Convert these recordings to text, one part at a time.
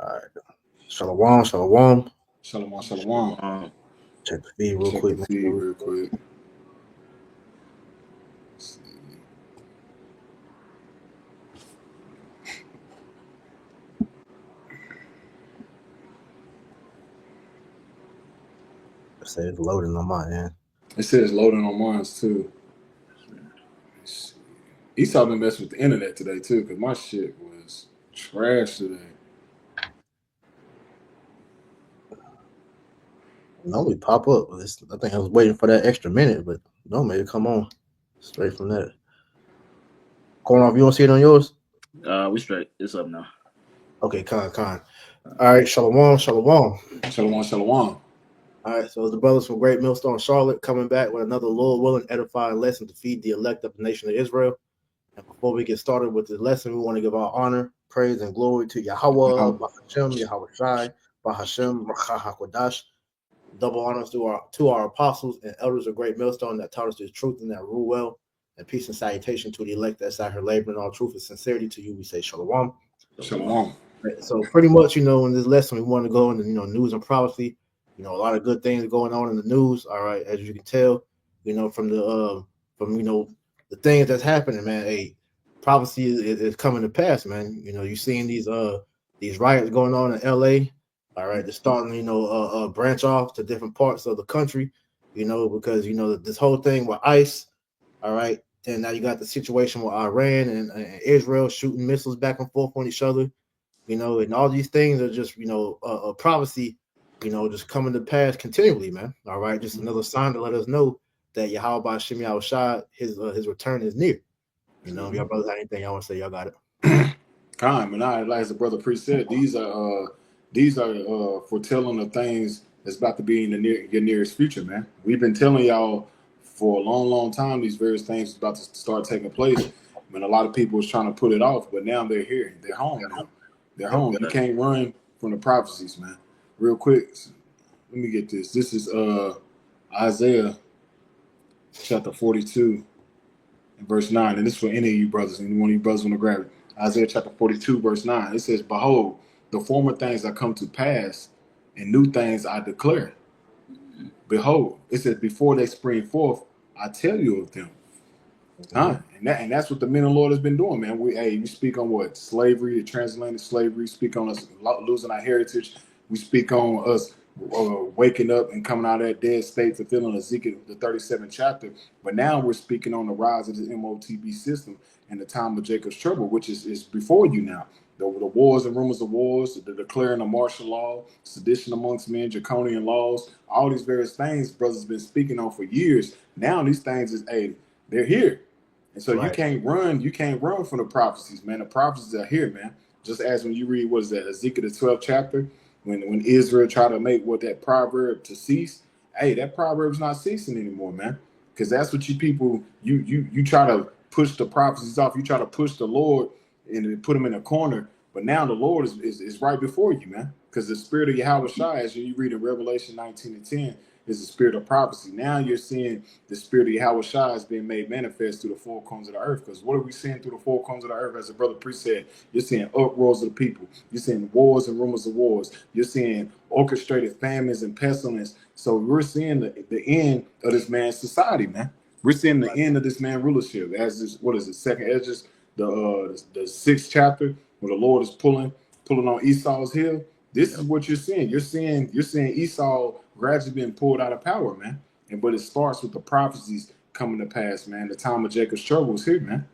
All right. Shalom, shalom. Shalom, shalom. Shalom. Check the feed real Check the quick, man. feed real quick. It says loading on my end. It says loading on mine too. Esau been messing with the internet today too, because my shit was trash today. Normally pop up. I think I was waiting for that extra minute, but no, man, come on straight from that. Going off, you don't see it on yours? We straight. It's up now. Okay, con. All right, shalom, shalom. Shalom, shalom. All right, so the brothers from Great Millstone, Charlotte, coming back with another Lord willing, edifying lesson to feed the elect of the nation of Israel. And before we get started with the lesson, we want to give our honor, praise, and glory to Yahweh, Bahashem, Yahweh Shai, Bahashem, Rakha HaKodash. Double honors to our apostles and elders of Great Millstone that taught us the truth and that rule well. And peace and salutation to the elect that's out here laboring all truth and sincerity to you. We say shalom. Shalom. So pretty much, in this lesson, we want to go into, news and prophecy. A lot of good things going on in the news. All right, as you can tell, from the things that's happening, man. Hey, prophecy is coming to pass, man. You're seeing these riots going on in LA. All right, they're starting, branch off to different parts of the country, because this whole thing with ICE. All right, then now you got the situation with Iran and Israel shooting missiles back and forth on each other. And all these things are just, a prophecy, just coming to pass continually, man. All right, just another sign to let us know that Yahweh Shem Shai, his return is near. Y'all brothers have anything y'all want to say? Y'all got it. Kind, and like the brother priest said, these are foretelling of things that's about to be in your nearest future, man. We've been telling y'all for a long, long time these various things is about to start taking place. When a lot of people was trying to put it off, but now they're here. They're home now. They're home. You can't run from the prophecies, man. Real quick, let me get this. This is Isaiah chapter 42 and verse 9. And this is for any of you brothers. Any one of you brothers want to grab it. Isaiah chapter 42, verse 9. It says, "Behold, the former things are come to pass, and new things I declare. Behold," it says, "before they spring forth, I tell you of them." And that's what the men of the Lord has been doing, man. We speak on what? Slavery, the transatlantic slavery, speak on us losing our heritage. We speak on us waking up and coming out of that dead state, fulfilling Ezekiel, the 37th chapter. But now we're speaking on the rise of the MOTB system and the time of Jacob's trouble, which is before you now. The wars and rumors of wars, the declaring of martial law, sedition amongst men, draconian laws, all these various things brothers have been speaking on for years. Now these things they're here. And so you can't run from the prophecies, man. The prophecies are here, man. Just as when you read, what is that, Ezekiel the 12th chapter, when Israel tried to make that proverb to cease, hey, that proverb's not ceasing anymore, man. Because that's what you people, you try to push the prophecies off. You try to push the Lord and put him in a corner. But now the Lord is right before you, man. Because the spirit of Yahweh Shai, as you read in Revelation 19 and 10, is the spirit of prophecy. Now you're seeing the spirit of Yahweh Shai is being made manifest through the four corners of the earth. Because what are we seeing through the four corners of the earth? As the brother priest said, you're seeing uproars of the people. You're seeing wars and rumors of wars. You're seeing orchestrated famines and pestilence. So we're seeing the end of this man's society, man. We're seeing the end of this man's rulership. As this, what is it, second Esdras, the sixth chapter, where the Lord is pulling on Esau's hill. This is what you're seeing. You're seeing Esau gradually being pulled out of power, man. But it starts with the prophecies coming to pass, man. The time of Jacob's trouble is here, man.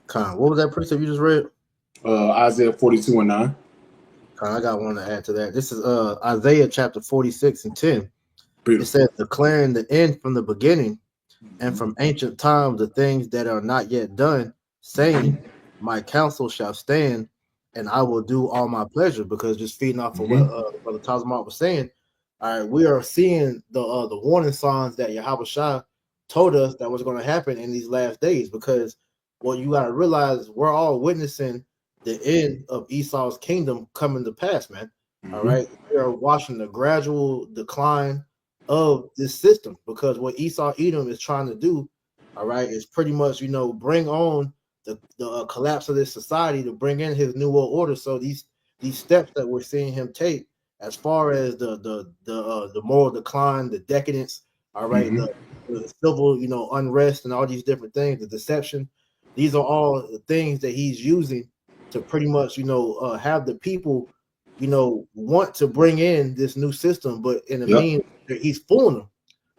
Con, what was that precept you just read? Isaiah 42 and 9. Con, I got one to add to that. This is Isaiah chapter 46 and 10. Beautiful. It says, declaring the end from the beginning and from ancient times the things that are not yet done, saying, my counsel shall stand, and I will do all my pleasure. Because just feeding off of what Brother Tazamart was saying, all right, we are seeing the warning signs that Yahweh Shai told us that was going to happen in these last days. Because what you got to realize, we're all witnessing the end of Esau's kingdom coming to pass, man. All right, we are watching the gradual decline of this system, because what Esau Edom is trying to do, all right, is pretty much bring on the collapse of this society to bring in his new world order. So these these steps that we're seeing him take, as far as the moral decline, the decadence, all right, the civil unrest and all these different things, the deception. These are all the things that he's using to pretty much have the people want to bring in this new system, but in the mean he's fooling them,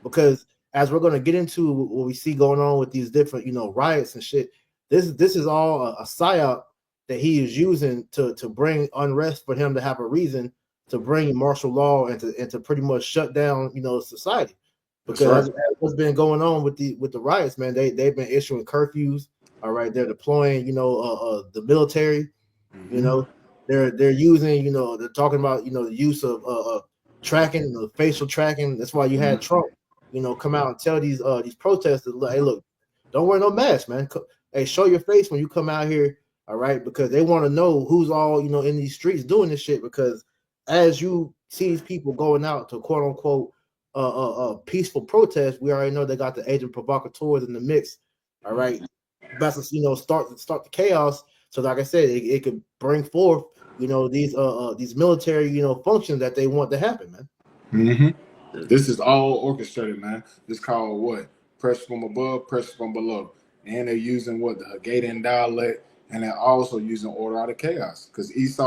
because as we're going to get into what we see going on with these different riots and shit, this is all a psyop that he is using to bring unrest, for him to have a reason to bring martial law and to pretty much shut down society. Because as what's been going on with the riots, man, they've been issuing curfews. All right, they're deploying the military. They're using they're talking about the use of tracking, the facial tracking. That's why you had Trump come out and tell these protesters, hey, look, don't wear no mask, man. Hey, show your face when you come out here. All right, because they want to know who's all in these streets doing this shit. Because as you see these people going out to quote unquote peaceful protest, we already know they got the agent provocateurs in the mix. All right, about to start the chaos. So like I said, it could bring forth these military functions that they want to happen, man. This is all orchestrated, man. This called what? Pressure from above, pressure from below. And they're using what? The Haggadah dialect, and they're also using order out of chaos. Because he's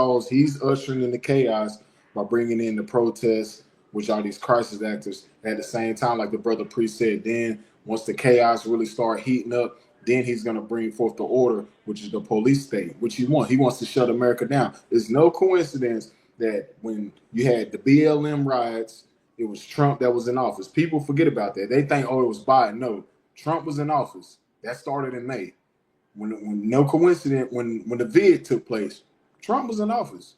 ushering in the chaos by bringing in the protests, which are these crisis actors. At the same time, like the brother priest said, then once the chaos really start heating up, then he's going to bring forth the order, which is the police state, which he wants. He wants to shut America down. It's no coincidence that when you had the BLM riots, it was Trump that was in office. People forget about that. They think, oh, it was Biden. No, Trump was in office. That started in May. When no coincidence, when the vid took place, Trump was in office.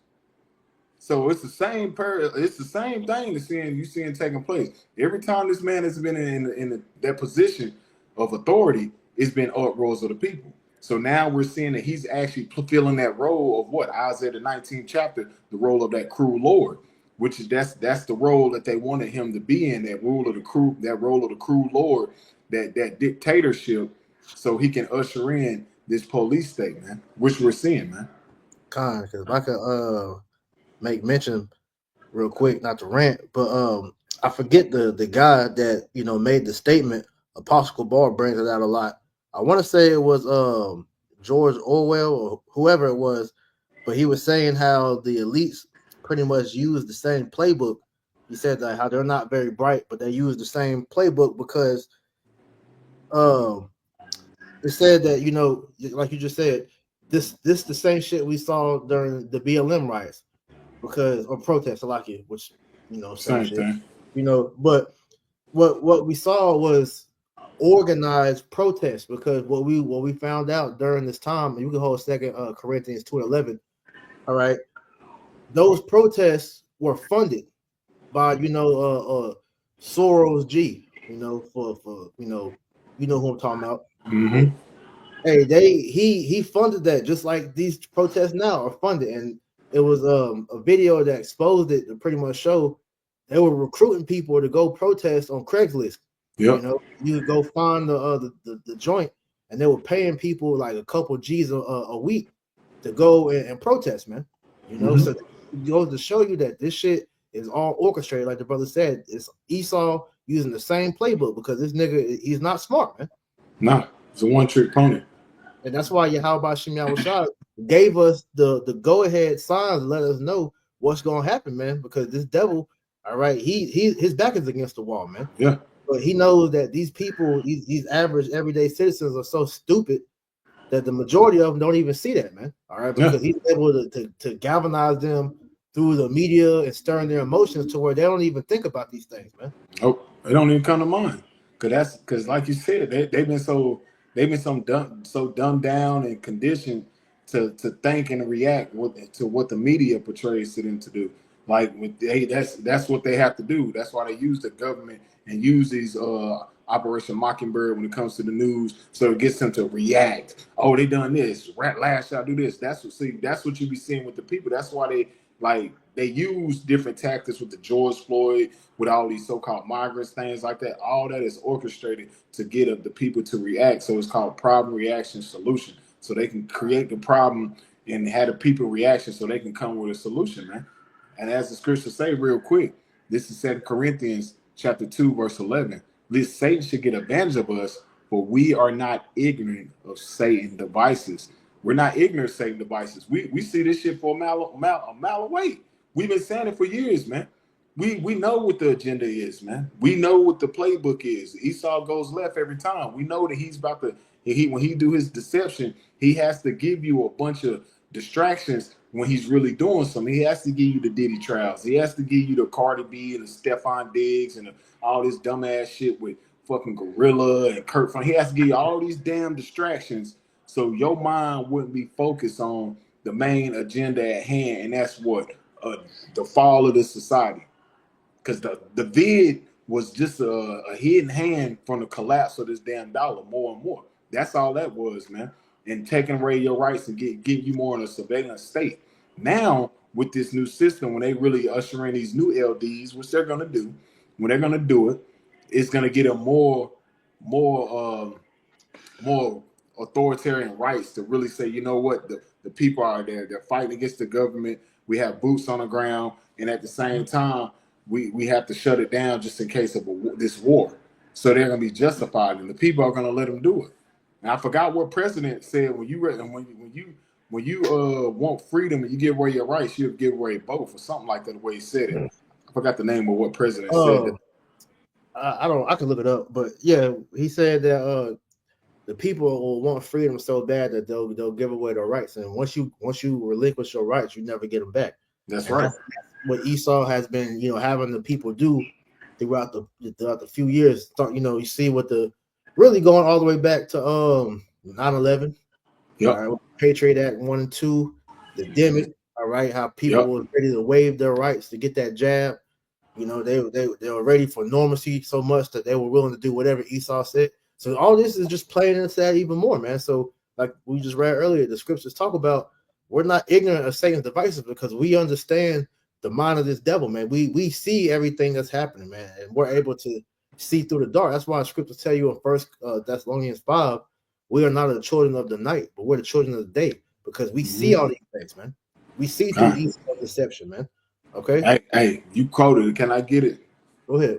So it's the same it's the same thing you seeing taking place. Every time this man has been in that position of authority, it's been uproars of the people. So now we're seeing that he's actually fulfilling that role of what Isaiah the 19th chapter, the role of that cruel Lord, which is that's the role that they wanted him to be in, that role of the cruel Lord, that dictatorship, so he can usher in this police state, man, which we're seeing, man. Because if I could make mention real quick, not to rant, but I forget the guy that made the statement. Apostle Bar brings it out a lot. I want to say it was George Orwell or whoever it was, but he was saying how the elites pretty much use the same playbook. He said that how they're not very bright, but they use the same playbook because it said that like you just said, this the same shit we saw during the BLM riots, because or protests like it, which same shit, thing. But what we saw was organized protests, because what we found out during this time, and you can hold 2 Corinthians 2:11. All right, those protests were funded by Soros G. For who I'm talking about. Hey, he funded that, just like these protests now are funded, and it was a video that exposed it to pretty much show they were recruiting people to go protest on Craigslist. Yep. You could go find the joint, and they were paying people like a couple G's a week to go and protest, man. So it goes to show you that this shit is all orchestrated, like the brother said. It's Esau using the same playbook, because this nigga, he's not smart, man. Nah, it's a one-trick pony. And that's why Yahweh Shem Yahushua gave us the go-ahead signs to let us know what's gonna happen, man. Because this devil, all right, his back is against the wall, man. Yeah. But he knows that these people, these average everyday citizens, are so stupid that the majority of them don't even see that, man. All right, because he's able to galvanize them through the media and stirring their emotions to where they don't even think about these things, man. Oh, they don't even come to mind. Because like you said, they've been so dumbed down and conditioned to think and react to what the media portrays to them to do. Like that's what they have to do. That's why they use the government and use these Operation Mockingbird when it comes to the news, so it gets them to react. Oh, they done this. Last shot do this. That's what you be seeing with the people. That's why they use different tactics with the George Floyd, with all these so-called migrants, things like that. All that is orchestrated to get the people to react. So it's called problem, reaction, solution. So they can create the problem and have the people reaction so they can come with a solution, man. And as the scriptures say, real quick, this is 2 Corinthians chapter 2, verse 11. This Satan should get advantage of us, for we are not ignorant of Satan's devices. We're not ignorant of Satan's devices. We see this shit for a mile away. We've been saying it for years, man. We know what the agenda is, man. We know what the playbook is. Esau goes left every time. We know that he's about to when he do his deception, he has to give you a bunch of distractions when he's really doing something. He has to give you the Diddy trials. He has to give you the Cardi B and the Stephon Diggs and all this dumbass shit with fucking Gorilla and Kurt Frank. He has to give you all these damn distractions so your mind wouldn't be focused on the main agenda at hand, and that's what the fall of the society. Because the vid was just a hidden hand from the collapse of this damn dollar more and more. That's all that was, man. And taking away your rights and get you more in a surveillance state. Now, with this new system, when they really usher in these new LDs, which they're going to do, when they're going to do it, it's going to get a more authoritarian rights to really say, you know what, the people are there. They're fighting against the government. We have boots on the ground. And at the same time, we have to shut it down just in case of this war. So they're going to be justified, and the people are going to let them do it. And I forgot what president said when you want freedom and you give away your rights, you give away both or something like that. The way he said it, I forgot the name of what president said. That. I can look it up, but yeah, he said that the people will want freedom so bad that they'll give away their rights, and once you relinquish your rights, you never get them back. That's right. That's what Esau has been, having the people do throughout the few years. You see what the really going all the way back to 9/11. Yep. All right, Patriot Act 1 and 2, the Demic. All right, how people were ready to waive their rights to get that jab. They were ready for normalcy so much that they were willing to do whatever Esau said. So all this is just playing into that even more, man. So like we just read earlier, the scriptures talk about we're not ignorant of Satan's devices because we understand the mind of this devil, man. We see everything that's happening, man, and we're able to see through the dark. That's why the scriptures tell you in 1 Thessalonians 5, we are not the children of the night, but we're the children of the day because we see all these things, man. We see through Esau's deception, man. Okay. Hey, you quoted it. Can I get it? Go ahead.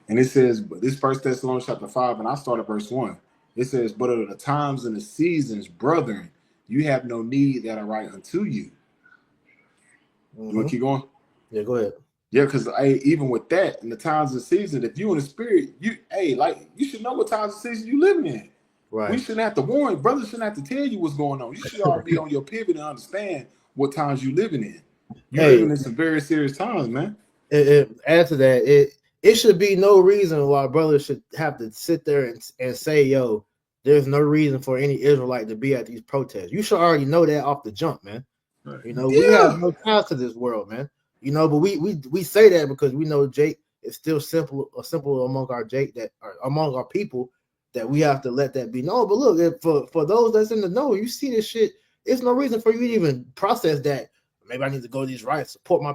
And it says, but this 1 Thessalonians chapter 5, and I start at verse 1. It says, but of the times and the seasons, brethren, you have no need that I write unto you. You want to keep going? Yeah, go ahead. Yeah, because even with that, in the times and seasons, if you in the spirit, you should know what times and seasons you living in. Right. We shouldn't have to warn. Brothers shouldn't have to tell you what's going on. You should already be on your pivot and understand what times you living in. You're living in some very serious times, man. Add to that, it should be no reason why brothers should have to sit there and say, yo, there's no reason for any Israelite to be at these protests. You should already know that off the jump, man. Right. We have no ties to this world, man. But we say that because we know Jake is still simple among our people that we have to let that be known. But look, for those that's in the know, you see this shit, it's no reason for you to even process that. Maybe I need to go to these riots, support my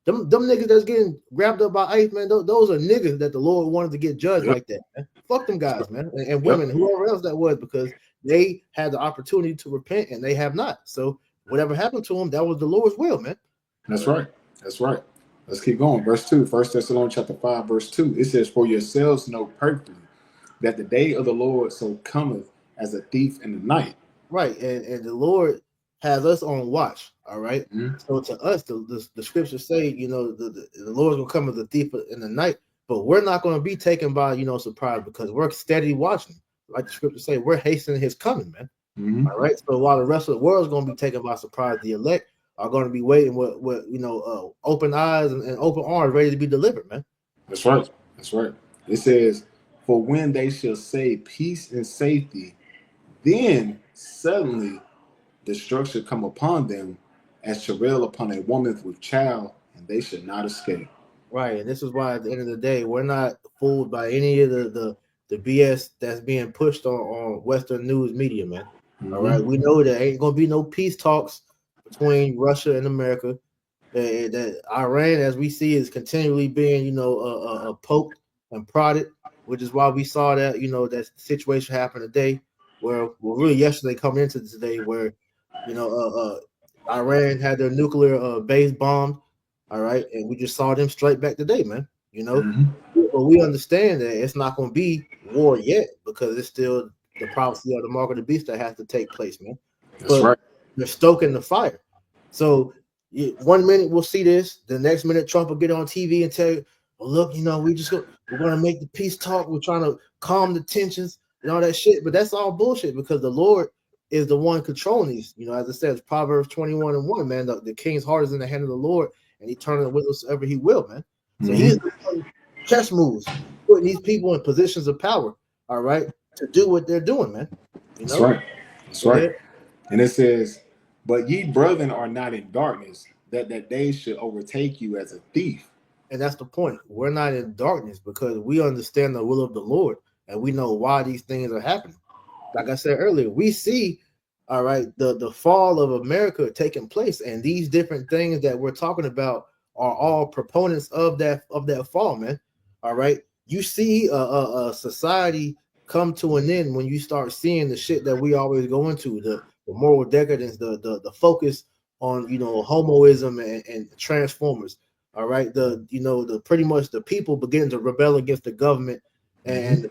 them niggas that's getting grabbed up by ICE, man. Those are niggas that the Lord wanted to get judged like that, man. Fuck them guys, man, and women, whoever else that was, because they had the opportunity to repent and they have not. So whatever happened to them, that was the Lord's will, man. That's right. That's right. Let's keep going. Verse 2, 1 Thessalonians chapter 5, verse 2. It says, for yourselves know perfectly that the day of the Lord so cometh as a thief in the night. Right, and the Lord has us on watch. All right. Mm-hmm. So to us, the scriptures say, the Lord's gonna come as a thief in the night, but we're not gonna be taken by surprise because we're steady watching. Like the scriptures say, we're hastening his coming, man. Mm-hmm. All right. So while the rest of the world is gonna be taken by surprise, the elect are gonna be waiting with open eyes and open arms, ready to be delivered, man. That's right. That's right. It says, for when they shall say peace and safety, then suddenly destruction come upon them as travail upon a woman with child, and they should not escape. Right, and this is why at the end of the day, we're not fooled by any of the BS that's being pushed on Western news media, man. Mm-hmm. All right, we know there ain't gonna be no peace talks between Russia and America. That Iran, as we see, is continually being poked and prodded, which is why we saw that that situation happen today, where really yesterday coming into today, where You know, Iran had their nuclear base bombed. All right, and we just saw them straight back today, man. You know, Mm-hmm. but we understand that it's not going to be war yet because it's still the prophecy of the mark of the beast that has to take place, man. That's But right. they're stoking the fire. So 1 minute we'll see this, the next minute Trump will get on TV and tell you, "Well, look, we're going to make the peace talk. We're trying to calm the tensions and all that shit." But that's all bullshit because the Lord is the one controlling these. You know, as it says, Proverbs 21:1, man, the king's heart is in the hand of the Lord, and he turneth whithersoever he will, man. So Mm-hmm. he's chess moves, putting these people in positions of power, all right, to do what they're doing, man. You That's know, right. That's go right. ahead. And it says, "But ye brethren are not in darkness, that day should overtake you as a thief." And that's the point. We're not in darkness because we understand the will of the Lord and we know why these things are happening. Like I said earlier, we see, all right, the fall of America taking place, and these different things that we're talking about are all proponents of that fall, man. All right, you see a society come to an end when you start seeing the shit that we always go into, the moral decadence, the focus on homoism and transformers. All right, the pretty much the people begin to rebel against the government Mm-hmm. and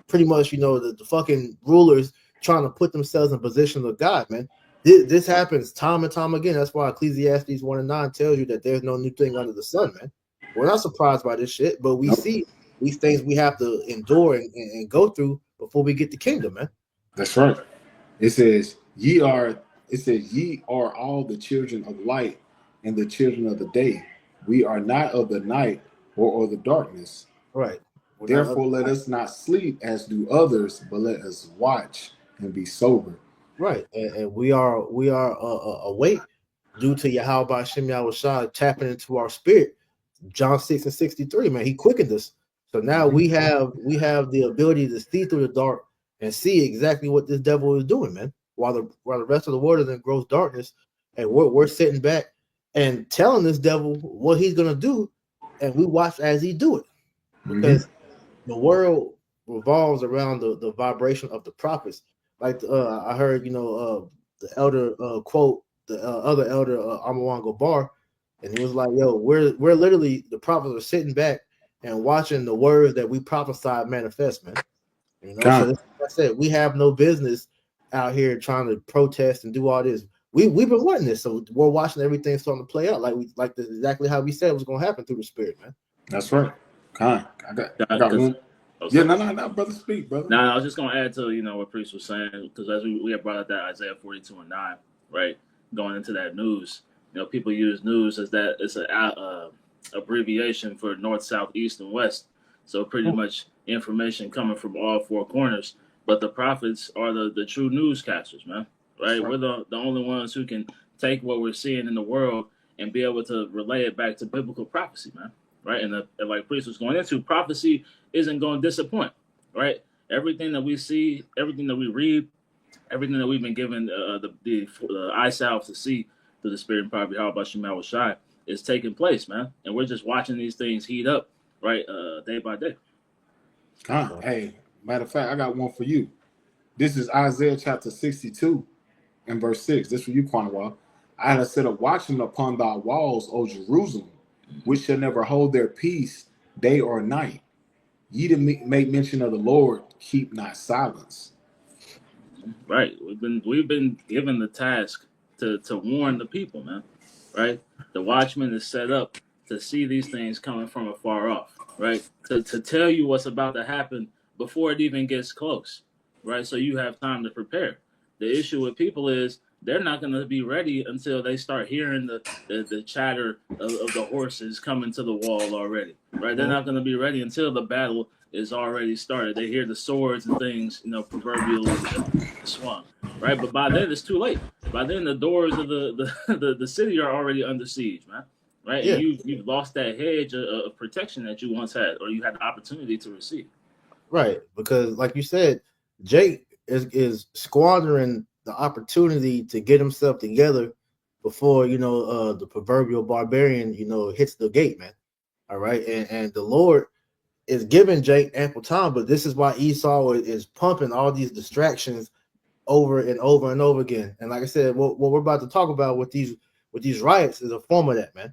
pretty much the fucking rulers trying to put themselves in position of God, man. This happens time and time again. That's why Ecclesiastes 1:9 tells you that there's no new thing under the sun, man. We're not surprised by this shit, but we Nope. see these things we have to endure and go through before we get the kingdom, man. That's right. It says, "Ye are." It says, "Ye are all the children of light and the children of the day. We are not of the night or of the darkness. Right. We're not Therefore, let us not sleep as do others, but let us watch and be sober." right, and we are awake due to Yahweh Shem Yahushua tapping into our spirit. John 6:63, man, he quickened us. So now Mm-hmm. we have the ability to see through the dark and see exactly what this devil is doing, man. While the rest of the world is in gross darkness, and we're sitting back and telling this devil what he's gonna do, and we watch as he do it Mm-hmm. because the world revolves around the vibration of the prophets. Like I heard, the elder quote the other elder Amawan Gobar, and he was like, "Yo, we're literally the prophets are sitting back and watching the words that we prophesied manifest, man." So Con. like I said, we have no business out here trying to protest and do all this. We've been wanting this, so we're watching everything starting to play out like this exactly how we said it was going to happen through the spirit, man. That's right. Con. I got Because one. oh, Yeah, sorry. no, brother, speak, brother. Now I was just gonna add to what Priest was saying because as we have brought up that Isaiah 42:9, right? Going into that news, people use news as that it's a abbreviation for north, south, east, and west. So pretty much information coming from all four corners. But the prophets are the true newscasters, man. That's Right? right. We're the only ones who can take what we're seeing in the world and be able to relay it back to biblical prophecy, man. Right? And like Priest was going into, prophecy isn't going to disappoint, right? Everything that we see, everything that we read, everything that we've been given the eye salve to see through the Spirit and probably how about Shemal Shai is taking place, man. And we're just watching these things heat up, right, day by day. Con. Hey, matter of fact, I got one for you. This is Isaiah chapter 62 and verse 6. This for you, Quanwa. "I have set a watchman upon thy walls, O Jerusalem, which shall never hold their peace day or night. Ye to make mention of the Lord, keep not silence." Right. We've been given the task to warn the people, man. Right. The watchman is set up to see these things coming from afar off. Right. To tell you what's about to happen before it even gets close. Right. So you have time to prepare. The issue with people is they're not going to be ready until they start hearing the chatter of the horses coming to the wall already. Right. They're not going to be ready until the battle is already started. They hear the swords and things, proverbially swung, right? But by then it's too late. By then the doors of the city are already under siege, man. Right, and Yeah, you've lost that hedge of protection that you once had, or you had the opportunity to receive. right. Because like you said, Jake is squandering the opportunity to get himself together before the proverbial barbarian hits the gate, man. All right, and the Lord is giving Jake ample time, but this is why Esau is pumping all these distractions over and over and over again. And like I said, what we're about to talk about with these riots is a form of that, man.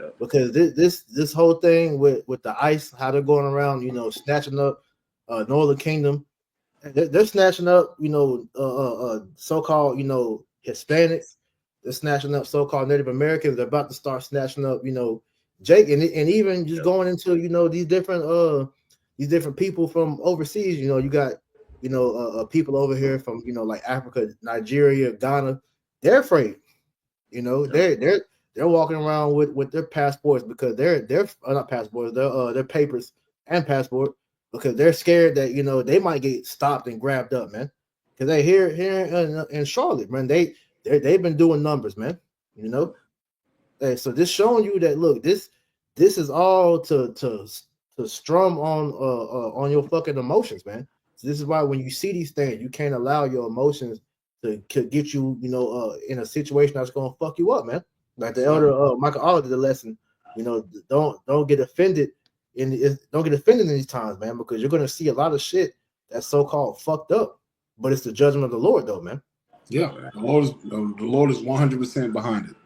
Yeah. Because this whole thing with the ICE, how they're going around, snatching up Northern Kingdom, they're snatching up, so-called, Hispanics. They're snatching up so-called Native Americans. They're about to start snatching up, Jake, and even just going into, these different people from overseas. You got, people over here from, like Africa, Nigeria, Ghana. They're afraid. They're walking around with their passports because they're not passports, their papers and passport, because they're scared that they might get stopped and grabbed up, man. Because they here in Charlotte, man, they've been doing numbers, man. And so this showing you that, look, this is all to strum on your fucking emotions, man. So this is why when you see these things, you can't allow your emotions to get you, in a situation that's gonna fuck you up, man. Like the elder Michael Oliver did the lesson, don't get offended don't get offended in these times, man, because you're gonna see a lot of shit that's so-called fucked up, but it's the judgment of the Lord, though, man. Yeah, the Lord is 100% behind it.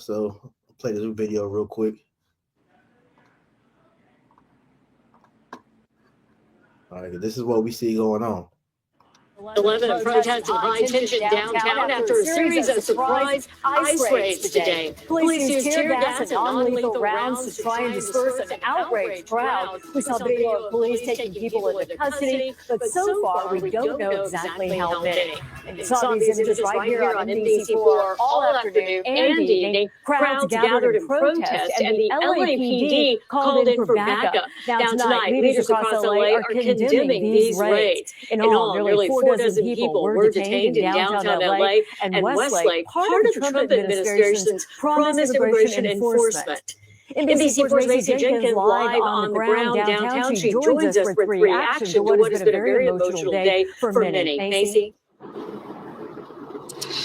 So I'll play this video real quick. All right, this is what we see going on. 11 protests in high tension downtown after a series of surprise ice raids today. Police used tear gas and non-lethal rounds to try and disperse an outraged crowd. We saw video of police taking people into custody, but so far we don't know exactly how many. And you saw these images right here on NBC4 all afternoon and evening. Crowds gathered in protest, and the LAPD called in for backup. Now tonight, leaders across LA are condemning these raids. In all, nearly 4 dozen people were detained in downtown LA and Westlake, part of the Trump administration's promised immigration enforcement. NBC4's Macy Jenkins live on the ground downtown. She joins us with reaction to what has been a very emotional day for many. Macy?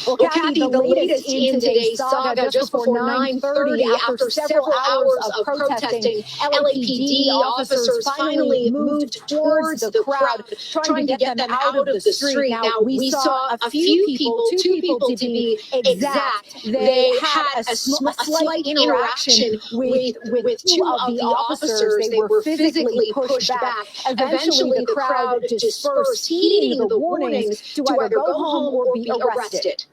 Well, Kathy, the latest in today's saga, just before 9:30, after several hours of protesting, LAPD officers finally moved towards the crowd, trying to get them out of the street. Now, we saw a few people, 2 people to be exact. They had a slight interaction with 2 of the officers. They were physically pushed back. Eventually, the crowd dispersed, heeding the warnings to either go home or be arrested.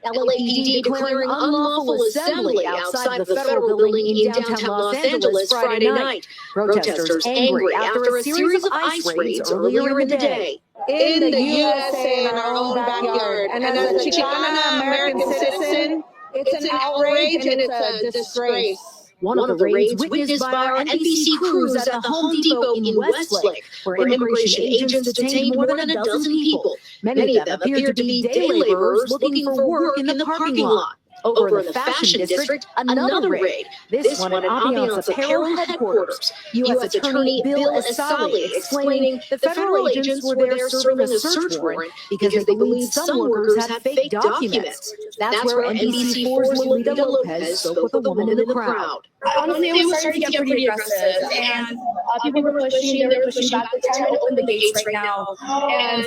LAPD declaring unlawful assembly outside the federal building in downtown Los Angeles Friday night. Protesters angry after a series of ice raids earlier in the day. In the USA, in our own backyard. And as a Chicana American citizen, it's an outrage and it's a disgrace. One of the raids witnessed by our NBC crews at the Home Depot in Westlake, where immigration agents detained more than a dozen people. Many of them appeared to be day laborers looking for work in the parking lot. Over in the Fashion District, another raid. This one at Aviance Apparel headquarters. U.S. Attorney Bill Asali explaining the federal agents were there serving a search warrant because they believed some workers had fake documents. That's where NBC4's Lolita Lopez spoke with a woman in the crowd. Honestly, it was starting to get pretty aggressive, and people were pushing, they were pushing back. They're trying to open the gates right now, and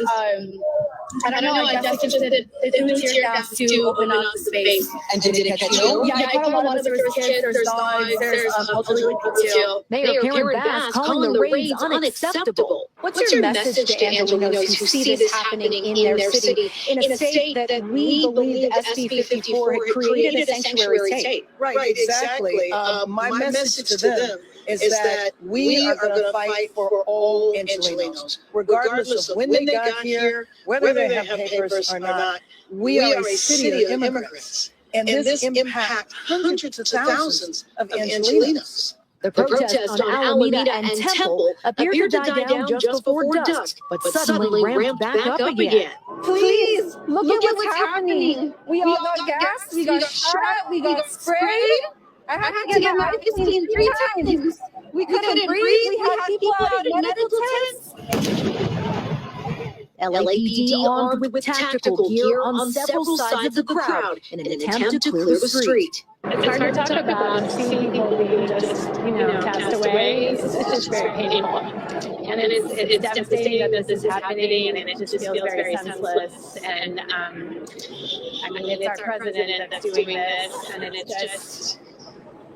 I don't know, I guess it's just that it was tear gas to open up the space. And did it catch you? Yeah, I caught a lot of there's kids, there's dogs, there's elderly people too. Mayor Karen Bass calling the raids unacceptable. What's your message to Angelinos who see this happening in their city, in a state that we believe the SB 54 had created a sanctuary state? Right, exactly. My message to them is that we are going to fight for all Angelinos, regardless of when they got here, whether they have papers or not. We are a city of immigrants, and this impacts hundreds of thousands of Angelinos. The protest on Alameda and Temple appeared to die down just before dusk, but suddenly ramped back up again. Please, look at what's happening. We all got gas, we got shot, we got sprayed. I had to get my vaccine 3 times. We couldn't breathe. We had people out in medical tents. LAPD armed with tactical gear on several sides of the crowd in an attempt to clear the street. It's hard to talk about seeing people being just, cast away. It's just very painful. And it's devastating that this is happening, and it just feels very senseless. And I mean, it's our president that's doing this, and it's just,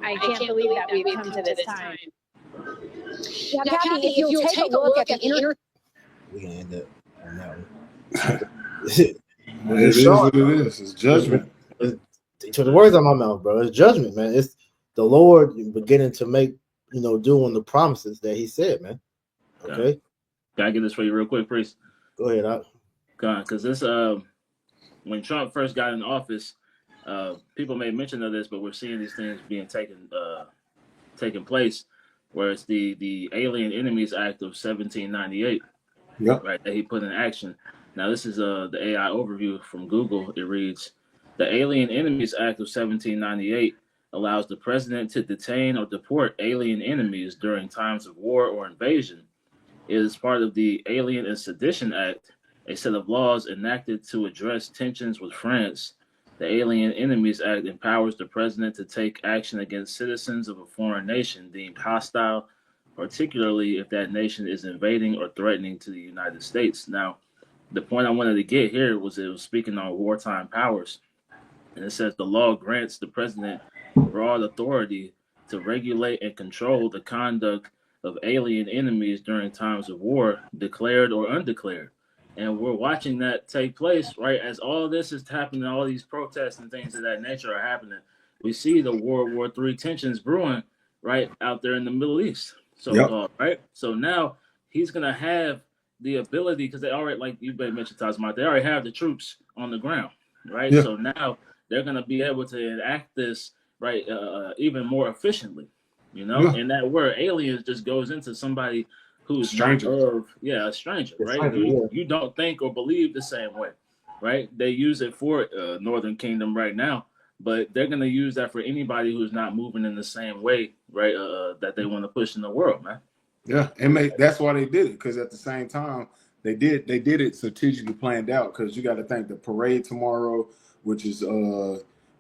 I can't believe that we've come to this time. Now, Kathy, if you'll take a look at the inner. We can end up on that one. It is what it is. It's judgment. To the words out of my mouth, bro. It's judgment, man. It's the Lord beginning to make, doing the promises that He said, man. Okay. Can I get this for you real quick, Priest? Go ahead. Because this, when Trump first got in office, people made mention of this, but we're seeing these things being taking place, where it's the Alien Enemies Act of 1798, right, that he put in action. Now, this is the AI overview from Google. It reads, the Alien Enemies Act of 1798 allows the president to detain or deport alien enemies during times of war or invasion. It is part of the Alien and Sedition Act, a set of laws enacted to address tensions with France. The Alien Enemies Act empowers the president to take action against citizens of a foreign nation deemed hostile, particularly if that nation is invading or threatening to the United States. Now, the point I wanted to get here was it was speaking on wartime powers. And it says the law grants the president broad authority to regulate and control the conduct of alien enemies during times of war, declared or undeclared. And we're watching that take place, right? As all this is happening, all these protests and things of that nature are happening. We see the World War III tensions brewing, right, out there in the Middle East, so-called, right? So now he's going to have the ability, because they already, like you mentioned, Tasmat, they already have the troops on the ground, right? So now they're going to be able to enact this, right, even more efficiently, and that word aliens just goes into somebody who's stranger. A stranger, right? You don't think or believe the same way, right? They use it for Northern Kingdom right now, but they're going to use that for anybody who's not moving in the same way, right, that they want to push in the world, man. Yeah, that's why they did it, because at the same time they did it strategically planned out, because you got to think the parade tomorrow, which is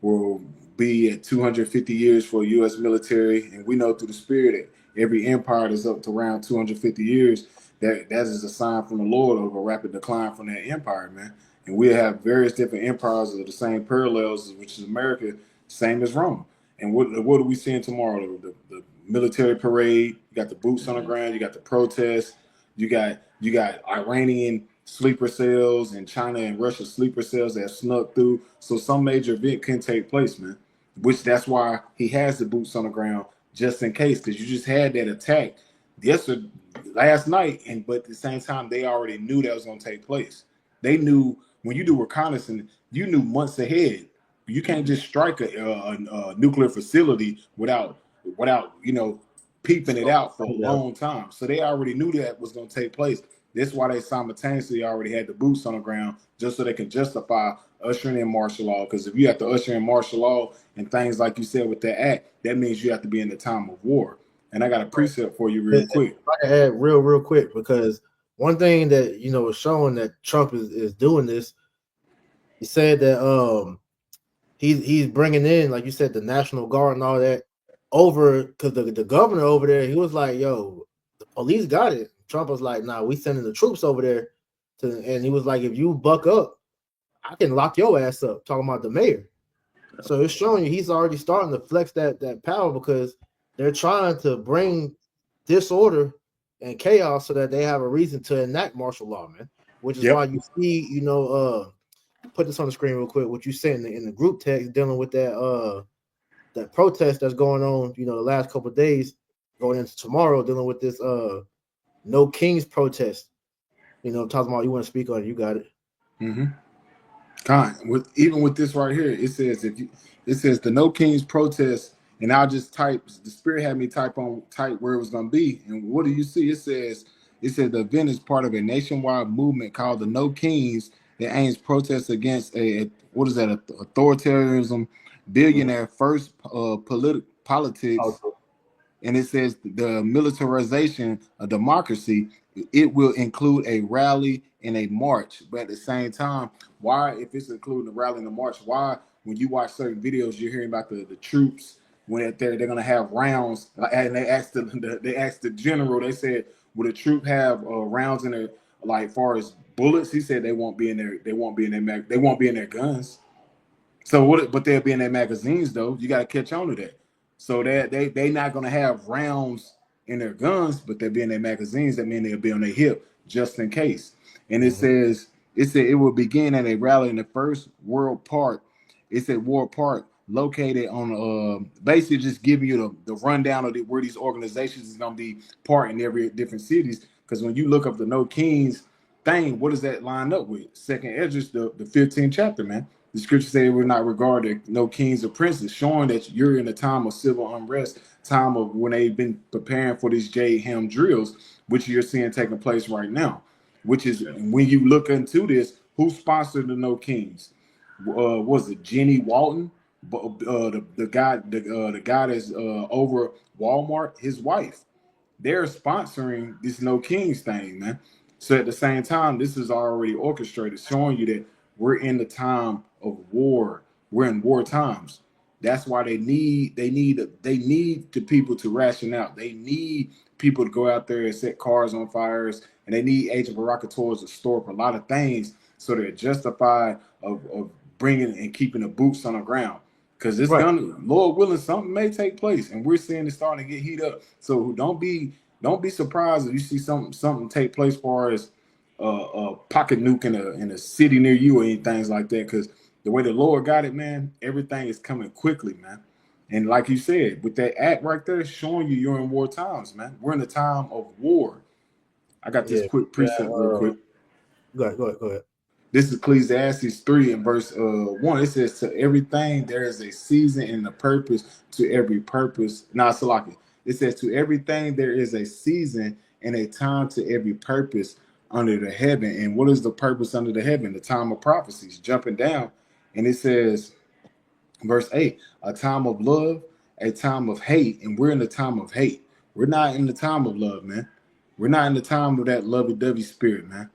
will be at 250 years for U.S. military, and we know through the spirit that every empire that's up to around 250 years, that is a sign from the Lord of a rapid decline from that empire, man. And we have various different empires of the same parallels, which is America, same as Rome. And what are we seeing tomorrow? The military parade. You got the boots on the ground. You got the protests. You got Iranian sleeper cells and China and Russia sleeper cells that snuck through. So some major event can take place, man. Which that's why he has the boots on the ground just in case, because you just had that attack last night, but at the same time they already knew that was going to take place. They knew when you do reconnaissance, you knew months ahead. You can't just strike a nuclear facility without peeping it out for a long time. So they already knew that was going to take place. That's why they simultaneously already had the boots on the ground, just so they can justify ushering in martial law. Because if you have to usher in martial law and things like you said with that act, that means you have to be in the time of war. And I got a precept for you real quick. If I can add real quick, because one thing that is showing that Trump is doing this. He said that he's bringing in, like you said, the National Guard and all that over, because the governor over there, he was like, yo, the police got it. Trump was like, nah, we sending the troops over there and he was like, if you buck up, I can lock your ass up, talking about the mayor. So it's showing you he's already starting to flex that power, because they're trying to bring disorder and chaos so that they have a reason to enact martial law, man. Which is why you see, put this on the screen real quick, what you said in the group text dealing with that protest that's going on, the last couple of days going into tomorrow, dealing with this No Kings protest. Talking about, you want to speak on it, you got it. Even with this right here, it says the No Kings protest, and I'll just type, the Spirit had me type where it was going to be, and what do you see? It says the event is part of a nationwide movement called the No Kings that aims protests against authoritarianism, billionaire first politics, and it says the militarization of democracy. It will include a rally and a march, but at the same time, why, if it's including the rally and the march, why when you watch certain videos you're hearing about the troops when they're going to have rounds, and they asked the general, they said, Would a troop have rounds in their, like far as bullets? He said they won't be in their, they won't be in their they won't be in their guns. So what? But they'll be in their magazines though. You got to catch on to that. So that they not gonna have rounds in their guns, but they'll be in their magazines. That means they'll be on their hip just in case. And it says it said it will begin at a rally in the First World Park. It said War Park, located on basically just giving you the rundown of where these organizations is gonna be part in every different cities. Because when you look up the No Kings thing, what does that line up with? Second Esdras, the 15th chapter, man. The scripture say we're not regarded no kings or princes, showing that you're in a time of civil unrest, time of when they've been preparing for these J-Ham drills, which you're seeing taking place right now. Which is when you look into this, who sponsored the No Kings? Was it Jenny Walton? The guy that's over Walmart, his wife. They're sponsoring this No Kings thing, man. So at the same time, this is already orchestrated, showing you that we're in the time of war. We're in war times. That's why they need the people to ration out. They need people to go out there and set cars on fires, and they need agent provocateurs to store up a lot of things so they're justified of bringing and keeping the boots on the ground. Because it's gonna, Lord willing, something may take place, and we're seeing it starting to get heat up. So don't be surprised if you see something take place, far as a pocket nuke in a city near you or anything like that. Because the way the Lord got it, man, everything is coming quickly, man. And like you said, with that act right there, showing you you're in war times, man. We're in a time of war. I got this quick precept real quick. Go ahead. This is Ecclesiastes 3 and verse 1. It says, to everything there is a season and a purpose to every purpose. Salaki. It says, to everything there is a season and a time to every purpose under the heaven. And what is the purpose under the heaven? The time of prophecies. Jumping down. And it says, verse 8, a time of love, a time of hate. And we're in the time of hate. We're not in the time of love, man. We're not in the time of that lovey-dovey spirit, man.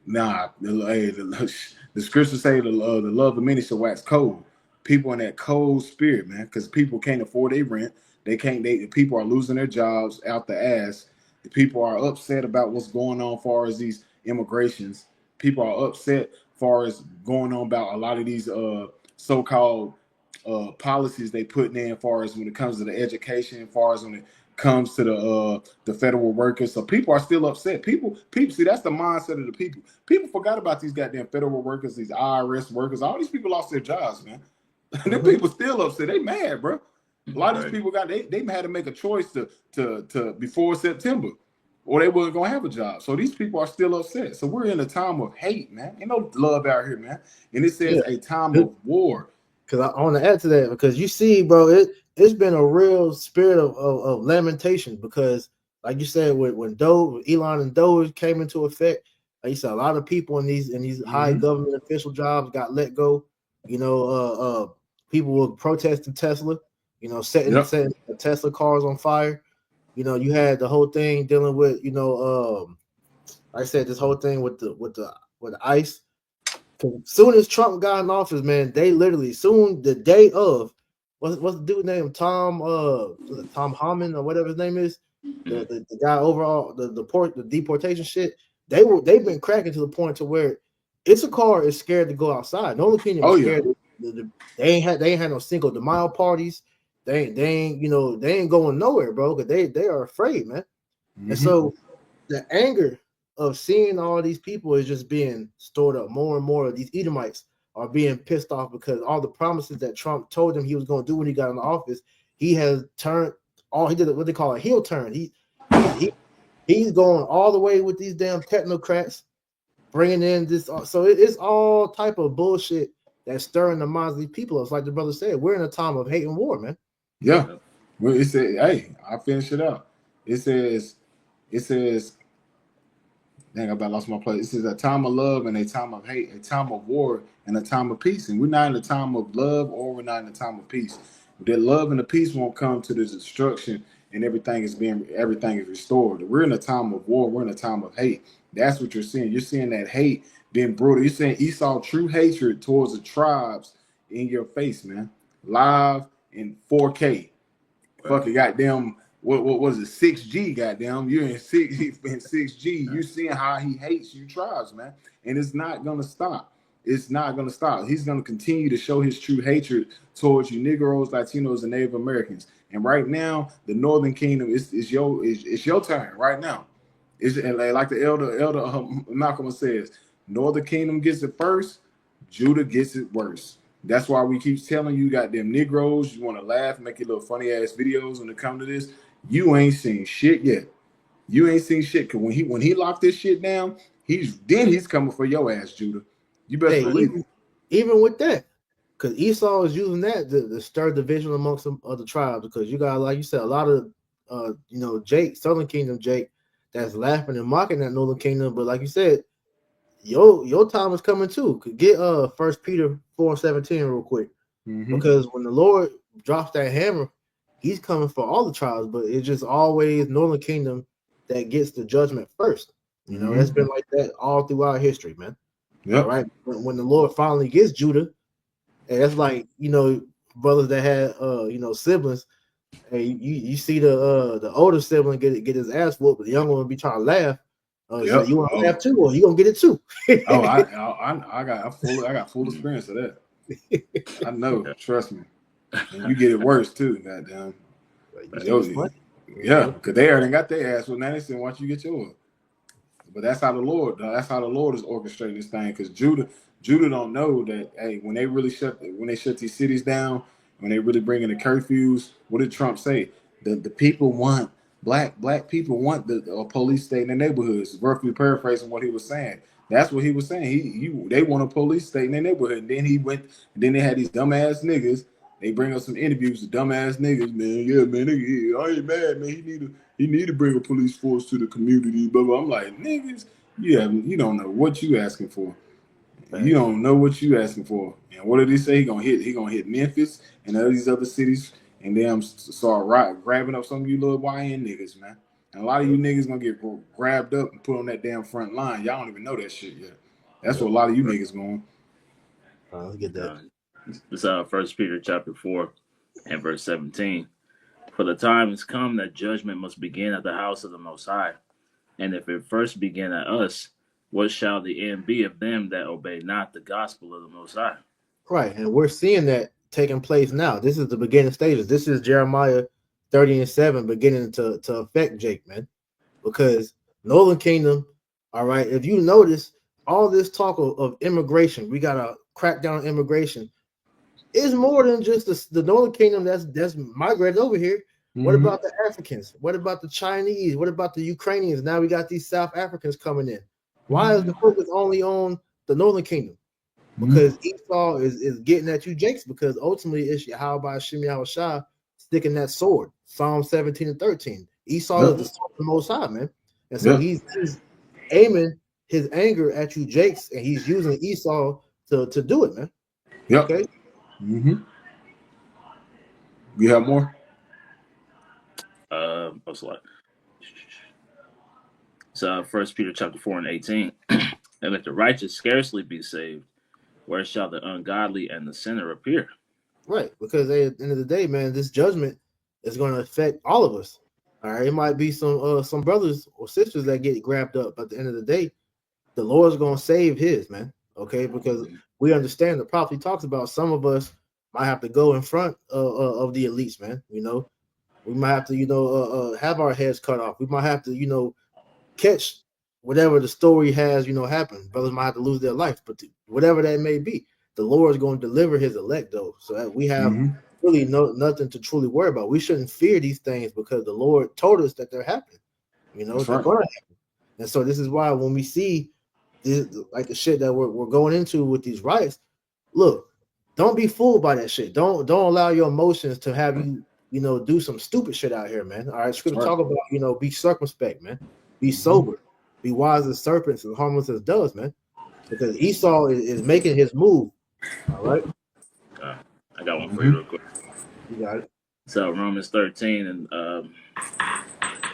Nah, the scriptures say the love of many shall wax cold. People in that cold spirit, man, because people can't afford their rent. The people are losing their jobs out the ass. The people are upset about what's going on as far as these immigrations. People are upset as far as going on about a lot of these so-called policies they putting in, as far as when it comes to the education, as far as when it comes to the federal workers. So people are still upset. People see, that's the mindset of the people. People forgot about these goddamn federal workers, these IRS workers. All these people lost their jobs, man. The people still upset. They mad, bro. A lot of these people they had to make a choice to before September, or they weren't gonna have a job. So these people are still upset. So we're in a time of hate, man. Ain't no love out here, man. And it says a time of war. Because I want to add to that, because you see, bro, it's been a real spirit of lamentation, because like you said, when Elon and Doge came into effect, like you said, a lot of people in these high government official jobs got let go. People were protesting Tesla, setting the Tesla cars on fire. You had the whole thing dealing with, like I said, this whole thing with the ICE. Soon as Trump got in office, man, they literally the day of, what's the dude's name? Tom Hammond or whatever his name is, the guy overall, the deportation shit. They've been cracking to the point to where Issachar is scared to go outside. No opinion was scared. They ain't had no Cinco de Mayo parties. They ain't going nowhere, bro, because they are afraid, man. And so the anger of seeing all these people is just being stored up. More and more of these Edomites are being pissed off because all the promises that Trump told them he was going to do when he got in the office, he has turned he did what they call a heel turn. He's going all the way with these damn technocrats, bringing in this. So it's all type of bullshit that's stirring the minds of these people. It's like the brother said, we're in a time of hate and war, man. Yeah. Well, it said, hey, I'll finish it up. It says, dang, I about lost my place. It says a time of love and a time of hate, a time of war and a time of peace. And we're not in a time of love, or we're not in a time of peace. That love and the peace won't come to the destruction and everything is restored. We're in a time of war. We're in a time of hate. That's what you're seeing. You're seeing that hate being brutal. You're seeing Esau true hatred towards the tribes in your face, man. Live in 4K. Fucking goddamn what was it, 6G, goddamn. You're in 6G. You seeing how he hates you tribes, man. And it's not gonna stop. It's not gonna stop. He's gonna continue to show his true hatred towards you Negroes, Latinos, and Native Americans. And right now, the Northern Kingdom is your turn right now. It's like the elder Malcolm says, Northern Kingdom gets it first, Judah gets it worse. That's why we keep telling you, goddamn Negroes, you want to laugh, make your little funny ass videos when it come to this. You ain't seen shit yet. You ain't seen shit. Cause when he locked this shit down, he's coming for your ass, Judah. You best believe it. Even with that, because Esau is using that to stir division amongst some other tribes. Because you got, like you said, a lot of Jake, Southern Kingdom Jake, that's laughing and mocking that Northern Kingdom. But like you said, your time is coming too. Could get 1 Peter 4:17 real quick. Because when the Lord drops that hammer, he's coming for all the tribes, but it's just always Northern Kingdom that gets the judgment first. You know, it's been like that all throughout history, man. Yep. All right. When the Lord finally gets Judah, and that's like, brothers that had siblings. Hey, you see the older sibling get his ass whooped, but the younger one be trying to laugh. So you want to laugh too, or you gonna get it too? I got full experience of that. I know, trust me. And you get it worse too, goddamn. Yeah, because they already got their ass. Well, now they say, "Why don't you get yours?" But that's how the Lord is orchestrating this thing. Because Judah don't know that. Hey, when they shut these cities down, when they really bring in the curfews, what did Trump say? The people want black people want the police state in their neighborhoods. Roughly paraphrasing what he was saying. That's what he was saying. They want a police state in their neighborhood. And then he went. And then they had these dumbass niggas. They bring up some interviews with dumbass niggas, man. Yeah, man, I ain't mad, man. He need to bring a police force to the community, blah, blah. I'm like, niggas, you don't know what you asking for. You don't know what you asking for. And what did he say? He gonna hit Memphis and all these other cities, and then start grabbing up some of you little YN niggas, man. And a lot of you niggas gonna get grabbed up and put on that damn front line. Y'all don't even know that shit yet. That's what a lot of you niggas going. Let's get that. This 1 Peter chapter 4 and verse 17. For the time has come that judgment must begin at the house of the Most High. And if it first begin at us, what shall the end be of them that obey not the gospel of the Most High? Right, and we're seeing that taking place now. This is the beginning stages. This is Jeremiah 30:7 beginning to affect Jake, man. Because Northern Kingdom, all right, if you notice, all this talk of immigration, we got to crack down on immigration. It's more than just the Northern Kingdom that's migrated over here. What about the Africans? What about the Chinese? What about the Ukrainians? Now we got these South Africans coming in. Why is the focus only on the Northern Kingdom? Because Esau is getting at you, Jakes, because ultimately it's Yahweh Shemi Shah sticking that sword. Psalm 17 and 13. Esau is the sword of the Most High, man. And so he's aiming his anger at you, Jakes, and he's using Esau to do it, man. Yep. Okay. You have more? What's like? So 1 Peter chapter 4 and 18. And if the righteous scarcely be saved, where shall the ungodly and the sinner appear? Right, because at the end of the day, man, this judgment is going to affect all of us. All right, it might be some brothers or sisters that get grabbed up, but at the end of the day, the Lord's going to save his, man. Okay, because we understand the prophecy talks about some of us might have to go in front of the elites, man. We might have to, have our heads cut off. We might have to, catch whatever the story has, happened. Brothers might have to lose their life, but whatever that may be, the Lord is going to deliver his elect, though. So that we have really nothing to truly worry about. We shouldn't fear these things because the Lord told us that they're happening. They're going to happen. And so this is why when we see this, like the shit that we're going into with these riots, look, don't be fooled by that shit. Don't allow your emotions to have you, do some stupid shit out here, man. All right, scripture talk about, be circumspect, man. Be sober. Be wise as serpents and harmless as doves, man. Because Esau is making his move. All right. I got one for you real quick. You got it. So Romans 13 and